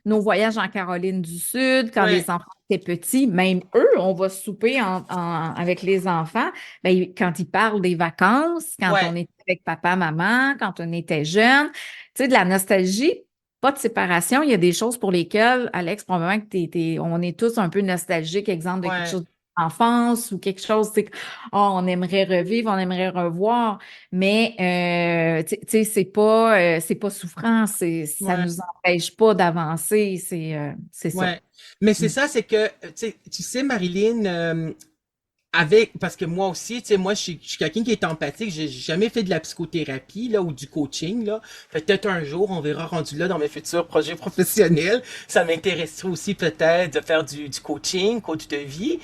nos voyages en Caroline du Sud, quand
Ouais.
les enfants étaient petits, même eux, on va souper avec les enfants, ben, quand ils parlent des vacances, quand
Ouais.
on était avec papa, maman, quand on était jeune, tu sais, de la nostalgie, pas de séparation. Il y a des choses pour lesquelles, Alex, probablement que on est tous un peu nostalgiques, exemple de
Ouais.
quelque chose d'enfance ou quelque chose, tu sais, on aimerait revivre, on aimerait revoir, mais tu sais, c'est pas souffrant, ça
Ouais.
nous empêche pas d'avancer, c'est ça.
Ouais. Mais c'est ça, c'est que, tu sais, Marilyn, parce que moi aussi, tu sais, moi, je suis quelqu'un qui est empathique. J'ai jamais fait de la psychothérapie, là, ou du coaching, là. Peut-être un jour, on verra rendu là dans mes futurs projets professionnels. Ça m'intéresserait aussi peut-être de faire du coaching, coach de vie.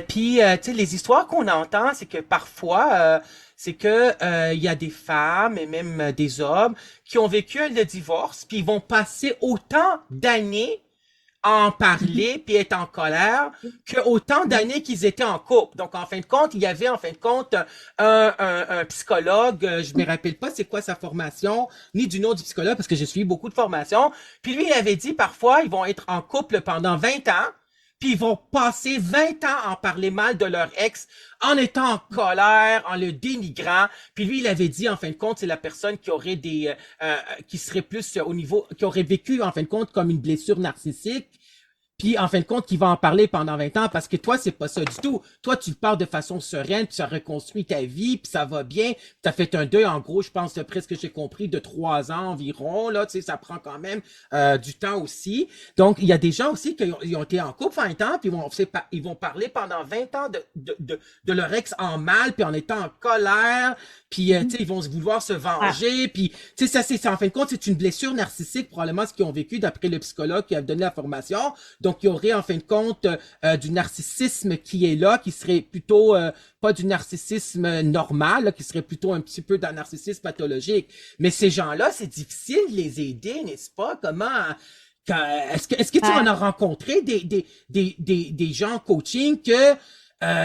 Puis, tu sais, les histoires qu'on entend, c'est que parfois, c'est que il y a des femmes et même des hommes qui ont vécu le divorce, puis ils vont passer autant d'années en parler puis être en colère que autant d'années qu'ils étaient en couple. Donc, en fin de compte, il y avait, en fin de compte, un psychologue, je me rappelle pas c'est quoi sa formation, ni du nom du psychologue, parce que j'ai suivi beaucoup de formations. Puis lui, il avait dit, parfois, ils vont être en couple pendant 20 ans, puis ils vont passer 20 ans à en parler mal de leur ex, en étant en colère, en le dénigrant. Puis lui, il avait dit, en fin de compte, c'est la personne qui aurait qui serait plus au niveau, qui aurait vécu, en fin de compte, comme une blessure narcissique. Puis, en fin de compte, qui va en parler pendant 20 ans, parce que toi, c'est pas ça du tout. Toi, tu le parles de façon sereine, puis ça reconstruit ta vie, puis ça va bien. Tu as fait un deuil, en gros, je pense, d'après ce que j'ai compris, de 3 ans environ, là, tu sais, ça prend quand même du temps aussi. Donc, il y a des gens aussi qui ont été en couple 20 ans, puis ils vont parler pendant 20 ans de leur ex en mal, puis en étant en colère, puis, tu sais, ils vont vouloir se venger, puis, tu sais, ça, en fin de compte, c'est une blessure narcissique, probablement ce qu'ils ont vécu d'après le psychologue qui a donné la formation. Donc, il y aurait, en fin de compte, du narcissisme qui est là, qui serait plutôt pas du narcissisme normal, là, qui serait plutôt un petit peu d'un narcissisme pathologique. Mais ces gens-là, c'est difficile de les aider, n'est-ce pas? Est-ce que tu en as rencontré des gens en coaching que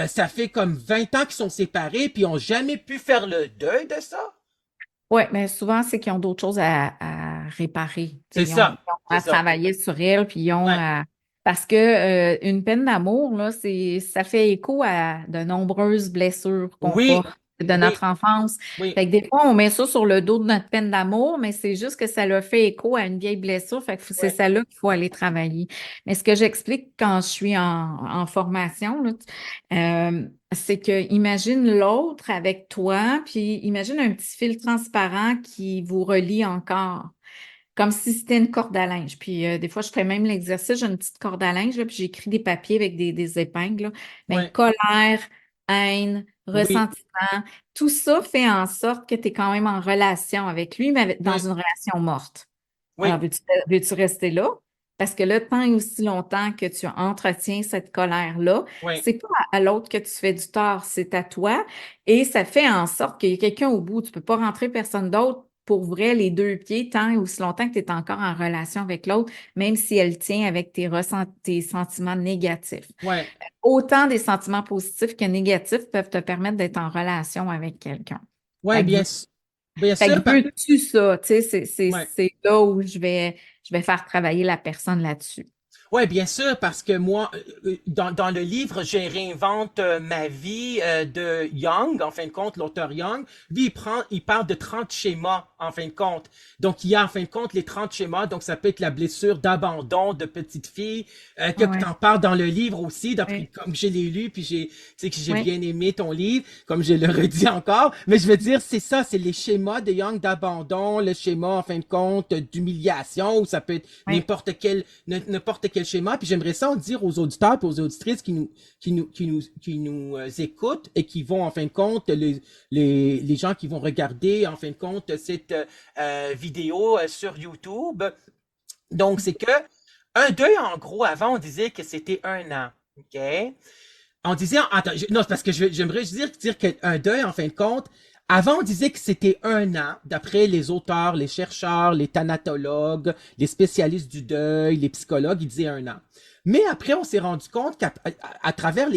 ça fait comme 20 ans qu'ils sont séparés puis ils ont jamais pu faire le deuil de ça?
Oui, mais souvent, c'est qu'ils ont d'autres choses à réparer.
C'est
Ils
ça.
ont à
C'est ça.
travailler sur elles, puis ils ont
Ouais.
Parce que une peine d'amour, là, ça fait écho à de nombreuses blessures qu'on
Oui.
porte de notre enfance.
Oui.
Fait que des fois, on met ça sur le dos de notre peine d'amour, mais c'est juste que ça leur fait écho à une vieille blessure. Fait que c'est
Ouais.
ça-là qu'il faut aller travailler. Mais ce que j'explique quand je suis en formation, là, c'est que imagine l'autre avec toi, puis imagine un petit fil transparent qui vous relie encore, comme si c'était une corde à linge. Puis des fois, je fais même l'exercice, j'ai une petite corde à linge, là, puis j'écris des papiers avec des épingles, là. Ben,
Ouais.
colère, haine,
Oui.
ressentiment, tout ça fait en sorte que tu es quand même en relation avec lui, mais dans
Oui.
une relation morte.
Oui.
Alors, veux-tu rester là? Parce que là, tant et aussi longtemps que tu entretiens cette colère-là,
Oui.
c'est pas à l'autre que tu fais du tort, c'est à toi. Et ça fait en sorte qu'il y a quelqu'un au bout. Tu peux pas rentrer personne d'autre pour vrai les deux pieds tant et aussi longtemps que tu es encore en relation avec l'autre, même si elle tient avec tes sentiments négatifs.
Ouais.
Autant des sentiments positifs que négatifs peuvent te permettre d'être en relation avec quelqu'un.
Ouais,
Fait que
bien
fait
sûr.
que veux-tu ça? Tu sais,
Ouais.
c'est là où je vais faire travailler la personne là-dessus.
Ouais, bien sûr, parce que moi, dans le livre, je réinvente ma vie de Young, en fin de compte, l'auteur Young. Lui, il parle de 30 schémas, en fin de compte. Donc, il y a, en fin de compte, les 30 schémas. Donc, ça peut être la blessure d'abandon de petite fille, que
Ouais.
tu en parles dans le livre aussi,
Oui.
comme je l'ai lu, puis tu sais, que j'ai
Oui.
bien aimé ton livre, comme je le redis encore. Mais je veux dire, c'est ça, c'est les schémas de Young d'abandon, le schéma, en fin de compte, d'humiliation, ou ça peut être
Oui.
n'importe quel schéma. Puis j'aimerais ça en dire aux auditeurs et aux auditrices qui nous écoutent et qui vont, en fin de compte, les gens qui vont regarder, en fin de compte, cette vidéo sur YouTube. Donc, c'est que un deuil, en gros, avant, on disait que c'était 1 an. OK? On disait, attends, non, c'est parce que j'aimerais dire qu'un deuil, en fin de compte, avant, on disait que c'était 1 an, d'après les auteurs, les chercheurs, les thanatologues, les spécialistes du deuil, les psychologues, ils disaient 1 an. Mais après, on s'est rendu compte qu'à travers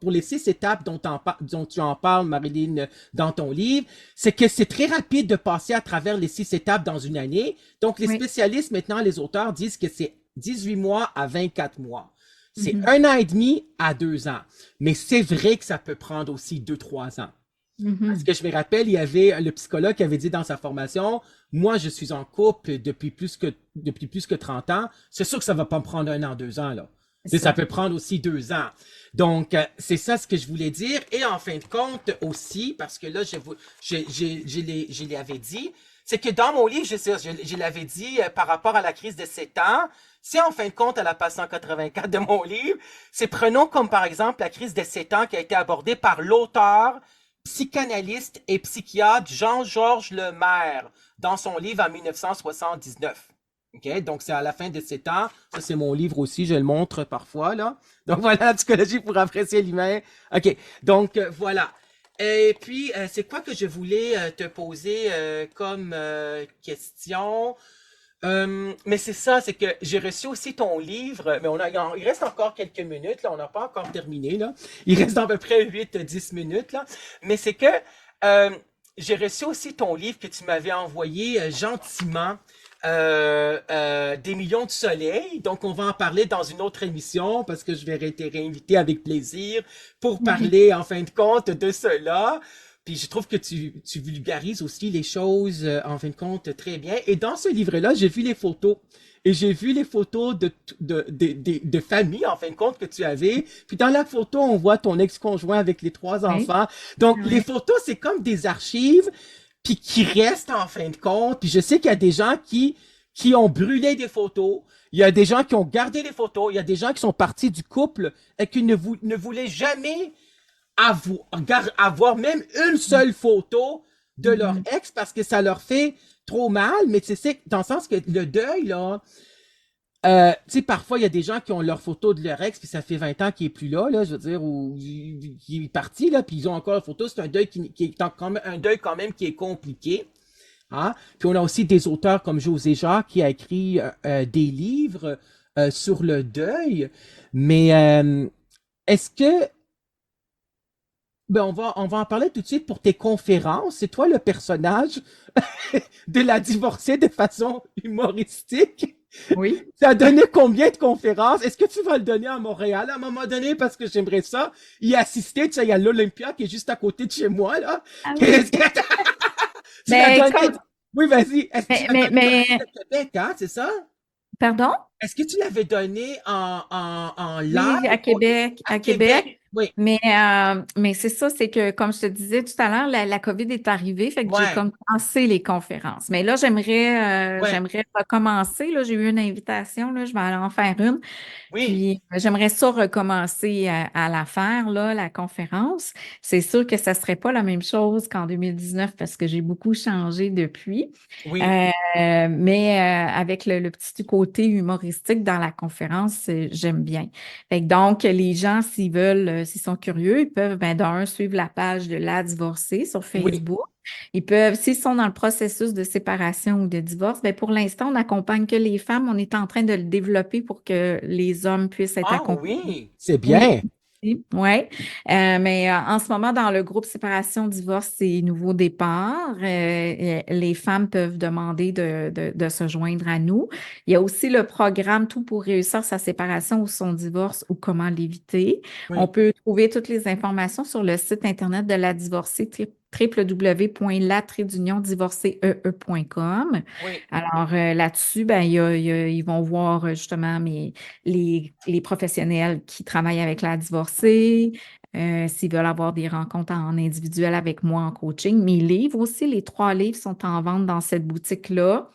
pour les 6 étapes dont tu en parles, Marilyn, dans ton livre, c'est que c'est très rapide de passer à travers les 6 étapes dans une année. Donc, les
Oui.
spécialistes, maintenant, les auteurs disent que c'est 18 mois à 24 mois. C'est
Mhm.
1 an et demi à 2 ans. Mais c'est vrai que ça peut prendre aussi 2-3 ans.
Mhm.
Parce que je me rappelle, il y avait le psychologue qui avait dit dans sa formation, moi, je suis en couple depuis plus que 30 ans. C'est sûr que ça va pas me prendre 1 an, 2 ans, là.
C'est
Ça
ça.
peut prendre aussi 2 ans. Donc, c'est ça ce que je voulais dire. Et en fin de compte aussi, parce que là, je l'avais dit, c'est que dans mon livre, je l'avais dit par rapport à la crise de 7 ans, si en fin de compte, à la page 184 de mon livre, c'est prenons comme par exemple la crise de 7 ans qui a été abordée par l'auteur, psychanalyste et psychiatre Jean-Georges Lemaire dans son livre en 1979. OK? Donc, c'est à la fin de 7 ans. Ça, c'est mon livre aussi. Je le montre parfois, là. Donc, voilà, la psychologie pour apprécier l'humain. OK. Donc, voilà. Et puis, c'est quoi que je voulais te poser comme question? Mais c'est ça, c'est que j'ai reçu aussi ton livre, mais il reste encore quelques minutes, là, on n'a pas encore terminé, là. Il reste à peu près 8 à 10 minutes, là. Mais c'est que euh, j'ai reçu aussi ton livre que tu m'avais envoyé gentiment, Des millions de soleils. Donc, on va en parler dans une autre émission parce que je vais te réinviter avec plaisir pour parler, en fin de compte, de cela. Puis je trouve que tu vulgarises aussi les choses, en fin de compte, très bien. Et dans ce livre-là, j'ai vu les photos. Et j'ai vu les photos de famille, en fin de compte, que tu avais. Puis dans la photo, on voit ton ex-conjoint avec les 3 enfants. Donc, les photos, c'est comme des archives, puis qui restent, en fin de compte. Puis je sais qu'il y a des gens qui ont brûlé des photos. Il y a des gens qui ont gardé les photos. Il y a des gens qui sont partis du couple et qui ne voulaient jamais avoir même une seule photo de leur ex parce que ça leur fait trop mal, mais tu sais, dans le sens que le deuil, là, tu sais, parfois, il y a des gens qui ont leur photo de leur ex, puis ça fait 20 ans qu'il est plus là, je veux dire, ou il est parti, là, puis ils ont encore la photo. C'est un deuil qui est quand même, un deuil quand même qui est compliqué. Hein? Puis on a aussi des auteurs comme José Jacques qui a écrit des livres sur le deuil. Mais est-ce que ben on va en parler tout de suite pour tes conférences. C'est toi le personnage de la divorcée de façon humoristique.
Oui.
Tu as donné combien de conférences? Est-ce que tu vas le donner à Montréal à un moment donné? Parce que j'aimerais ça y assister. Tu sais, il y a l'Olympia qui est juste à côté de chez moi, là.
Ah oui.
Est-ce que tu
Mais
l'as donné?
comme-
Oui, vas-y. Est-ce que tu l'as donné
mais,
à Québec, hein? C'est ça?
pardon?
Est-ce que tu l'avais donné en
Oui,
live?
à Québec,
À
à Québec.
Oui.
Mais c'est ça, c'est que, comme je te disais tout à l'heure, la COVID est arrivée, fait que j'ai
Ouais.
comme commencé les conférences. Mais là,
Ouais.
j'aimerais recommencer. Là, j'ai eu une invitation, là, je vais aller en faire une.
Oui.
Puis, j'aimerais ça recommencer à la faire, là, la conférence. C'est sûr que ça serait pas la même chose qu'en 2019 parce que j'ai beaucoup changé depuis.
Oui.
Mais avec le petit côté humoristique dans la conférence, j'aime bien. Fait que donc, les gens, s'ils veulent, s'ils sont curieux, ils peuvent, ben, d'un, suivre la page de La Divorcée sur
Oui.
Facebook. Ils peuvent, s'ils sont dans le processus de séparation ou de divorce, ben, pour l'instant, on n'accompagne que les femmes. On est en train de le développer pour que les hommes puissent être
Ah
accompagnés.
oui, c'est bien.
Oui. Mais en ce moment, dans le groupe Séparation Divorce et Nouveau Départ, les femmes peuvent demander de se joindre à nous. Il y a aussi le programme Tout pour réussir sa séparation ou son divorce ou comment l'éviter.
Oui.
On peut trouver toutes les informations sur le site Internet de la divorcée www.la-divorcée.com.
Oui.
Alors là-dessus, ben, ils vont voir justement les professionnels qui travaillent avec la divorcée, s'ils veulent avoir des rencontres en individuel avec moi en coaching. Mes livres aussi, les 3 livres sont en vente dans cette boutique-là.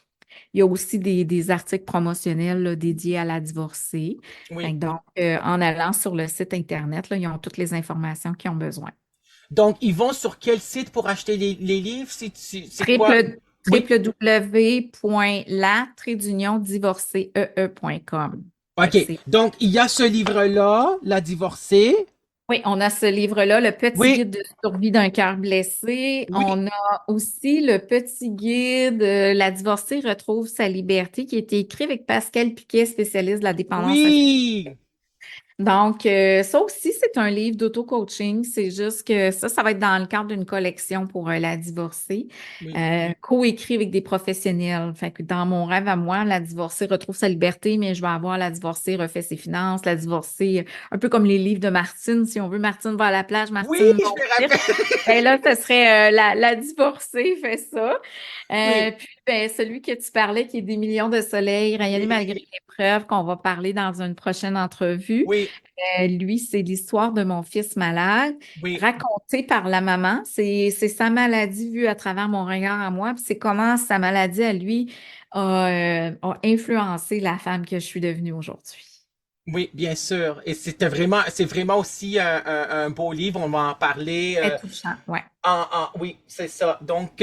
Il y a aussi des articles promotionnels là, dédiés à la divorcée.
Oui.
Fait que donc, en allant sur le site Internet, là, ils ont toutes les informations qu'ils ont besoin.
Donc, ils vont sur quel site pour acheter les livres? C'est quoi? Oui.
www.la-divorcée.com.
OK. Donc, il y a ce livre-là, La divorcée.
Oui, on a ce livre-là, Le petit
Oui.
guide de survie d'un cœur blessé.
Oui.
On a aussi le petit guide La divorcée retrouve sa liberté qui a été écrit avec Pascal Piquet, spécialiste de la dépendance affective.
Oui.
Donc, ça aussi, c'est un livre d'auto-coaching. C'est juste que ça va être dans le cadre d'une collection pour la divorcée,
Oui.
coécrit avec des professionnels. Fait que dans mon rêve à moi, la divorcée retrouve sa liberté, mais je vais avoir la divorcée refait ses finances, la divorcée, un peu comme les livres de Martine. Si on veut, Martine va à la plage,
Oui,
Martine
je
va au
me
cirque.
rappelle.
Ben là, ce serait la divorcée fait ça.
Oui.
Puis, ben, celui que tu parlais, qui est Des millions de soleils, rayonner malgré
Oui.
l'épreuve, qu'on va parler dans une prochaine entrevue.
Oui.
Lui, c'est l'histoire de mon fils malade,
Oui.
racontée par la maman. C'est sa maladie vue à travers mon regard à moi. Puis c'est comment sa maladie à lui a influencé la femme que je suis devenue aujourd'hui.
Oui, bien sûr. Et c'est vraiment aussi un beau livre. On va en parler.
Très touchant, ouais.
Oui, c'est ça. Donc,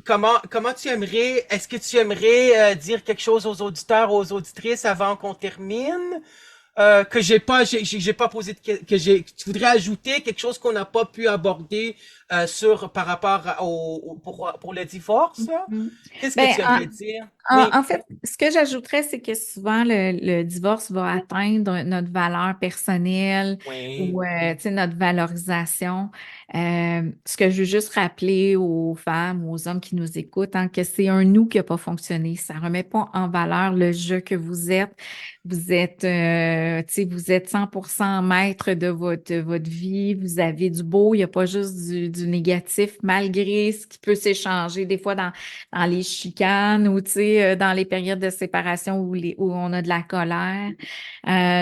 comment tu aimerais, est-ce que tu aimerais dire quelque chose aux auditeurs, aux auditrices avant qu'on termine? Que j'ai pas posé que tu voudrais ajouter quelque chose qu'on n'a pas pu aborder par rapport pour le divorce, là?
Mhm.
Qu'est-ce que
Ben,
tu aimerais dire?
en,
Oui,
en fait, ce que j'ajouterais, c'est que souvent le divorce va atteindre notre valeur personnelle
oui,
ou tu sais, notre valorisation. Ce que je veux juste rappeler aux femmes, aux hommes qui nous écoutent, hein, que c'est un nous qui n'a pas fonctionné. Ça ne remet pas en valeur le je que vous êtes. Tu sais, vous êtes 100% maître de votre vie. Vous avez du beau. Il n'y a pas juste du négatif, malgré ce qui peut s'échanger des fois dans les chicanes ou, tu sais, dans les périodes de séparation où on a de la colère.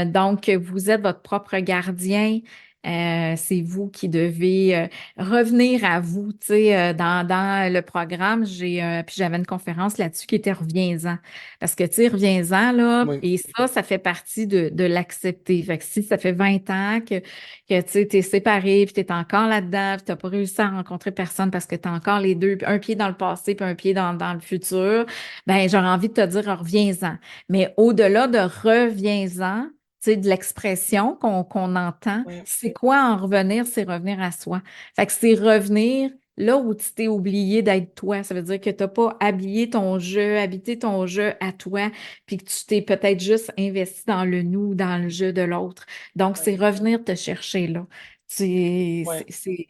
Donc, vous êtes votre propre gardien. C'est vous qui devez revenir à vous. Tu sais, dans le programme, puis j'avais une conférence là-dessus qui était Reviens-en. Parce que, tu sais, reviens-en, là,
oui,
et ça fait partie de l'accepter. Fait que si ça fait 20 ans que tu sais, t'es séparé, puis t'es encore là-dedans, puis t'as pas réussi à rencontrer personne parce que t'as encore les deux, un pied dans le passé, puis un pied dans le futur, ben j'aurais envie de te dire reviens-en. Mais au-delà de reviens-en, tu sais, de l'expression qu'on entend,
oui,
c'est quoi en revenir? C'est revenir à soi. Fait que c'est revenir là où tu t'es oublié d'être toi. Ça veut dire que tu n'as pas habité ton jeu à toi, puis que tu t'es peut-être juste investi dans le nous, dans le jeu de l'autre. Donc,
oui,
c'est revenir te chercher là.
oui.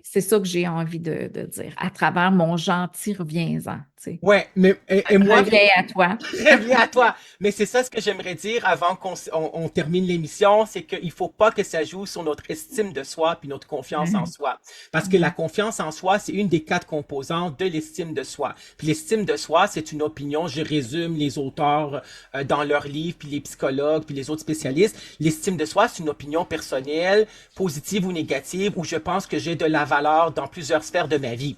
C'est ça que j'ai envie de dire à travers mon gentil reviens-en. Tu sais.
Ouais, mais et moi,
Reviens à toi.
très bien à toi. Mais c'est ça ce que j'aimerais dire avant qu'on termine l'émission, c'est qu'il faut pas que ça joue sur notre estime de soi puis notre confiance en
Mhm.
soi. Parce que la confiance en soi, c'est une des 4 composantes de l'estime de soi. Puis l'estime de soi, c'est une opinion. Je résume les auteurs dans leurs livres, puis les psychologues, puis les autres spécialistes. L'estime de soi, c'est une opinion personnelle, positive ou négative, où je pense que j'ai de la valeur dans plusieurs sphères de ma vie.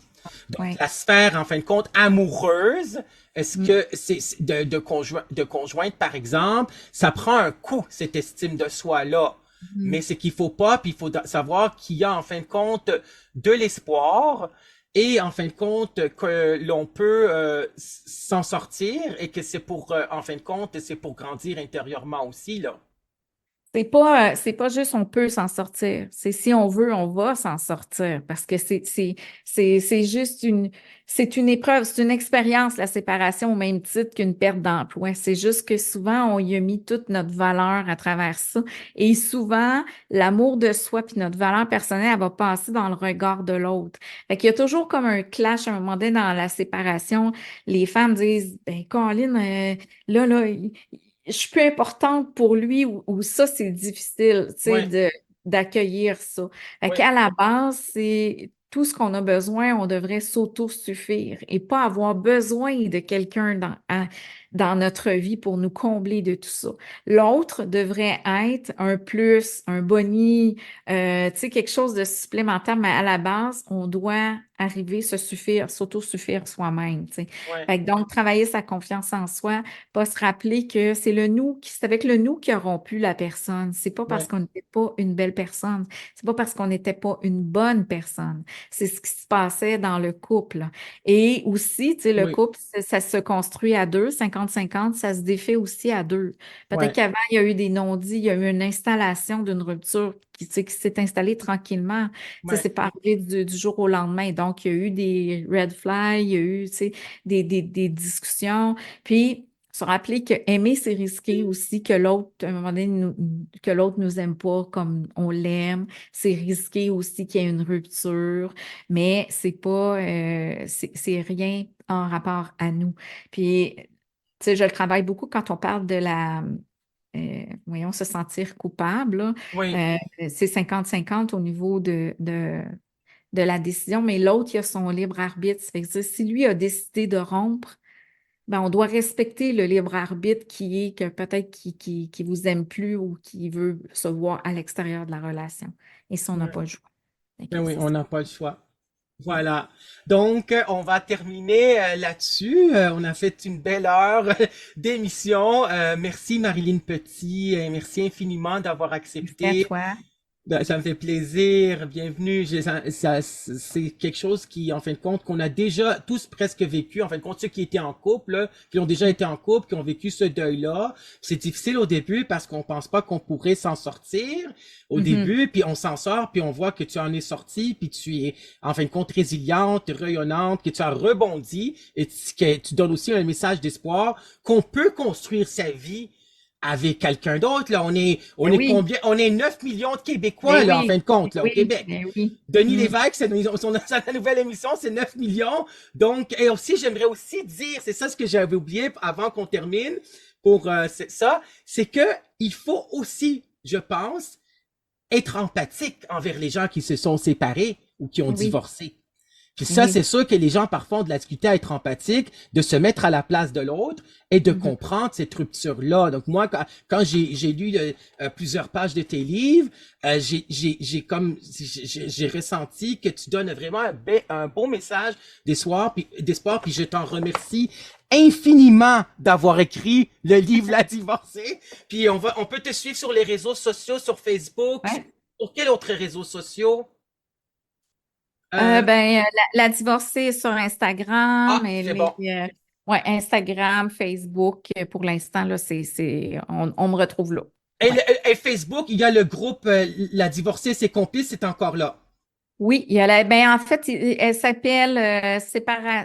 Donc,
Ouais.
la sphère, en fin de compte, amoureuse, est-ce
Mm.
que de conjointe, par exemple, ça prend un coup, cette estime de soi-là. Mais
Mhm.
c'est qu'il faut pas, puis il faut savoir qu'il y a, en fin de compte, de l'espoir et, en fin de compte, que l'on peut s'en sortir et que c'est pour, en fin de compte, c'est pour grandir intérieurement aussi, là.
C'est pas juste on peut s'en sortir. C'est si on veut, on va s'en sortir. Parce que c'est juste c'est une épreuve, c'est une expérience, la séparation, au même titre qu'une perte d'emploi. C'est juste que souvent, on y a mis toute notre valeur à travers ça. Et souvent, l'amour de soi puis notre valeur personnelle, elle va passer dans le regard de l'autre. Fait qu'il y a toujours comme un clash à un moment donné dans la séparation. Les femmes disent, ben, Colin, là, je suis plus importante pour lui ou ça, c'est difficile, tu sais,
Ouais,
d'accueillir ça. Fait
ouais,
qu'à la base, c'est tout ce qu'on a besoin, on devrait s'auto-suffire et pas avoir besoin de quelqu'un dans notre vie pour nous combler de tout ça. L'autre devrait être un plus, un boni, tu sais, quelque chose de supplémentaire, mais à la base, on doit arriver se suffire, s'auto-suffire soi-même, tu sais.
ouais,
Fait que donc, travailler sa confiance en soi, pas se rappeler que c'est avec le nous qui a rompu la personne. C'est pas parce
ouais,
qu'on n'était pas une belle personne. C'est pas parce qu'on n'était pas une bonne personne. C'est ce qui se passait dans le couple. Et aussi, tu sais, le
oui,
couple, ça se construit à deux, 50-50, ça se défait aussi à deux. Peut-être
ouais,
qu'avant, il y a eu des non-dits, il y a eu une installation d'une rupture qui, tu sais, qui s'est installée tranquillement. Tu sais,
ouais,
c'est pas arrivé du jour au lendemain. Donc, il y a eu des red flags, il y a eu, tu sais, des discussions. Puis, se rappeler que aimer, c'est risqué aussi, que l'autre, à un moment donné, que l'autre nous aime pas comme on l'aime. C'est risqué aussi qu'il y ait une rupture, mais c'est pas, c'est rien en rapport à nous. Puis, tu sais, je le travaille beaucoup quand on parle de voyons, se sentir coupable, là.
oui,
C'est 50-50 au niveau de la décision, mais l'autre, il a son libre arbitre. Ça fait que si lui a décidé de rompre, ben, on doit respecter le libre arbitre qui est que peut-être qui vous aime plus ou qui veut se voir à l'extérieur de la relation. Et ça, on n'a
ouais.
pas le choix. Fait
Ben
que
oui,
c'est
on
ça.
n'a pas le choix. Voilà. Donc, on va terminer là-dessus. On a fait une belle heure d'émission. Merci Marilyn Petit. Merci infiniment d'avoir
Merci à
accepté
toi.
Ben, ça me fait plaisir, bienvenue. C'est quelque chose qui, en fin de compte, qu'on a déjà tous presque vécu. En fin de compte, ceux qui étaient en couple, là, qui ont déjà été en couple, qui ont vécu ce deuil-là, c'est difficile au début parce qu'on pense pas qu'on pourrait s'en sortir au début, puis on s'en sort, puis on voit que tu en es sorti, puis tu es, en fin de compte, résiliente, rayonnante, que tu as rebondi, et que tu donnes aussi un message d'espoir qu'on peut construire sa vie avec quelqu'un d'autre, là. On est
oui.
combien? On est 9 millions de Québécois, là, en fin de compte, là, au Québec.
Oui.
Denis Lévesque, c'est la nouvelle émission, c'est 9 millions. Donc, et aussi, j'aimerais aussi dire, c'est ça ce que j'avais oublié avant qu'on termine pour ça, c'est que il faut aussi, je pense, être empathique envers les gens qui se sont séparés ou qui ont divorcé. Puis ça, c'est sûr que les gens parfois ont de la difficulté à être empathiques, de se mettre à la place de l'autre et de comprendre cette rupture-là. Donc moi, quand j'ai lu plusieurs pages de tes livres, j'ai ressenti que tu donnes vraiment un beau message d'espoir, puis je t'en remercie infiniment d'avoir écrit le livre La divorcée. Puis on peut te suivre sur les réseaux sociaux, sur Facebook.
Ouais.
Sur quels autres réseaux sociaux?
La divorcée sur Instagram,
c'est bon.
Instagram, Facebook, pour l'instant, là, on me retrouve là.
Et Facebook, il y a le groupe La divorcée, ses complices, c'est encore là.
Oui, il y a en fait, elle s'appelle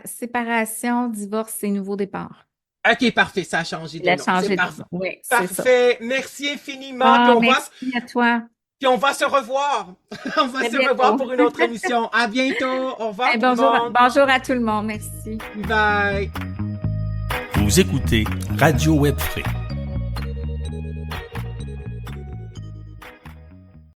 Séparation, divorce et nouveau départ.
OK, parfait, ça a changé de
Il a
nom.
changé
C'est
de
parfait.
nom. Oui, c'est ça.
Parfait, merci infiniment.
Merci à toi.
Puis on va se revoir. On va se revoir pour une autre émission. À bientôt. Au revoir tout le monde.
Bonjour à tout le monde. Merci.
Bye.
Vous écoutez Radio Web Free.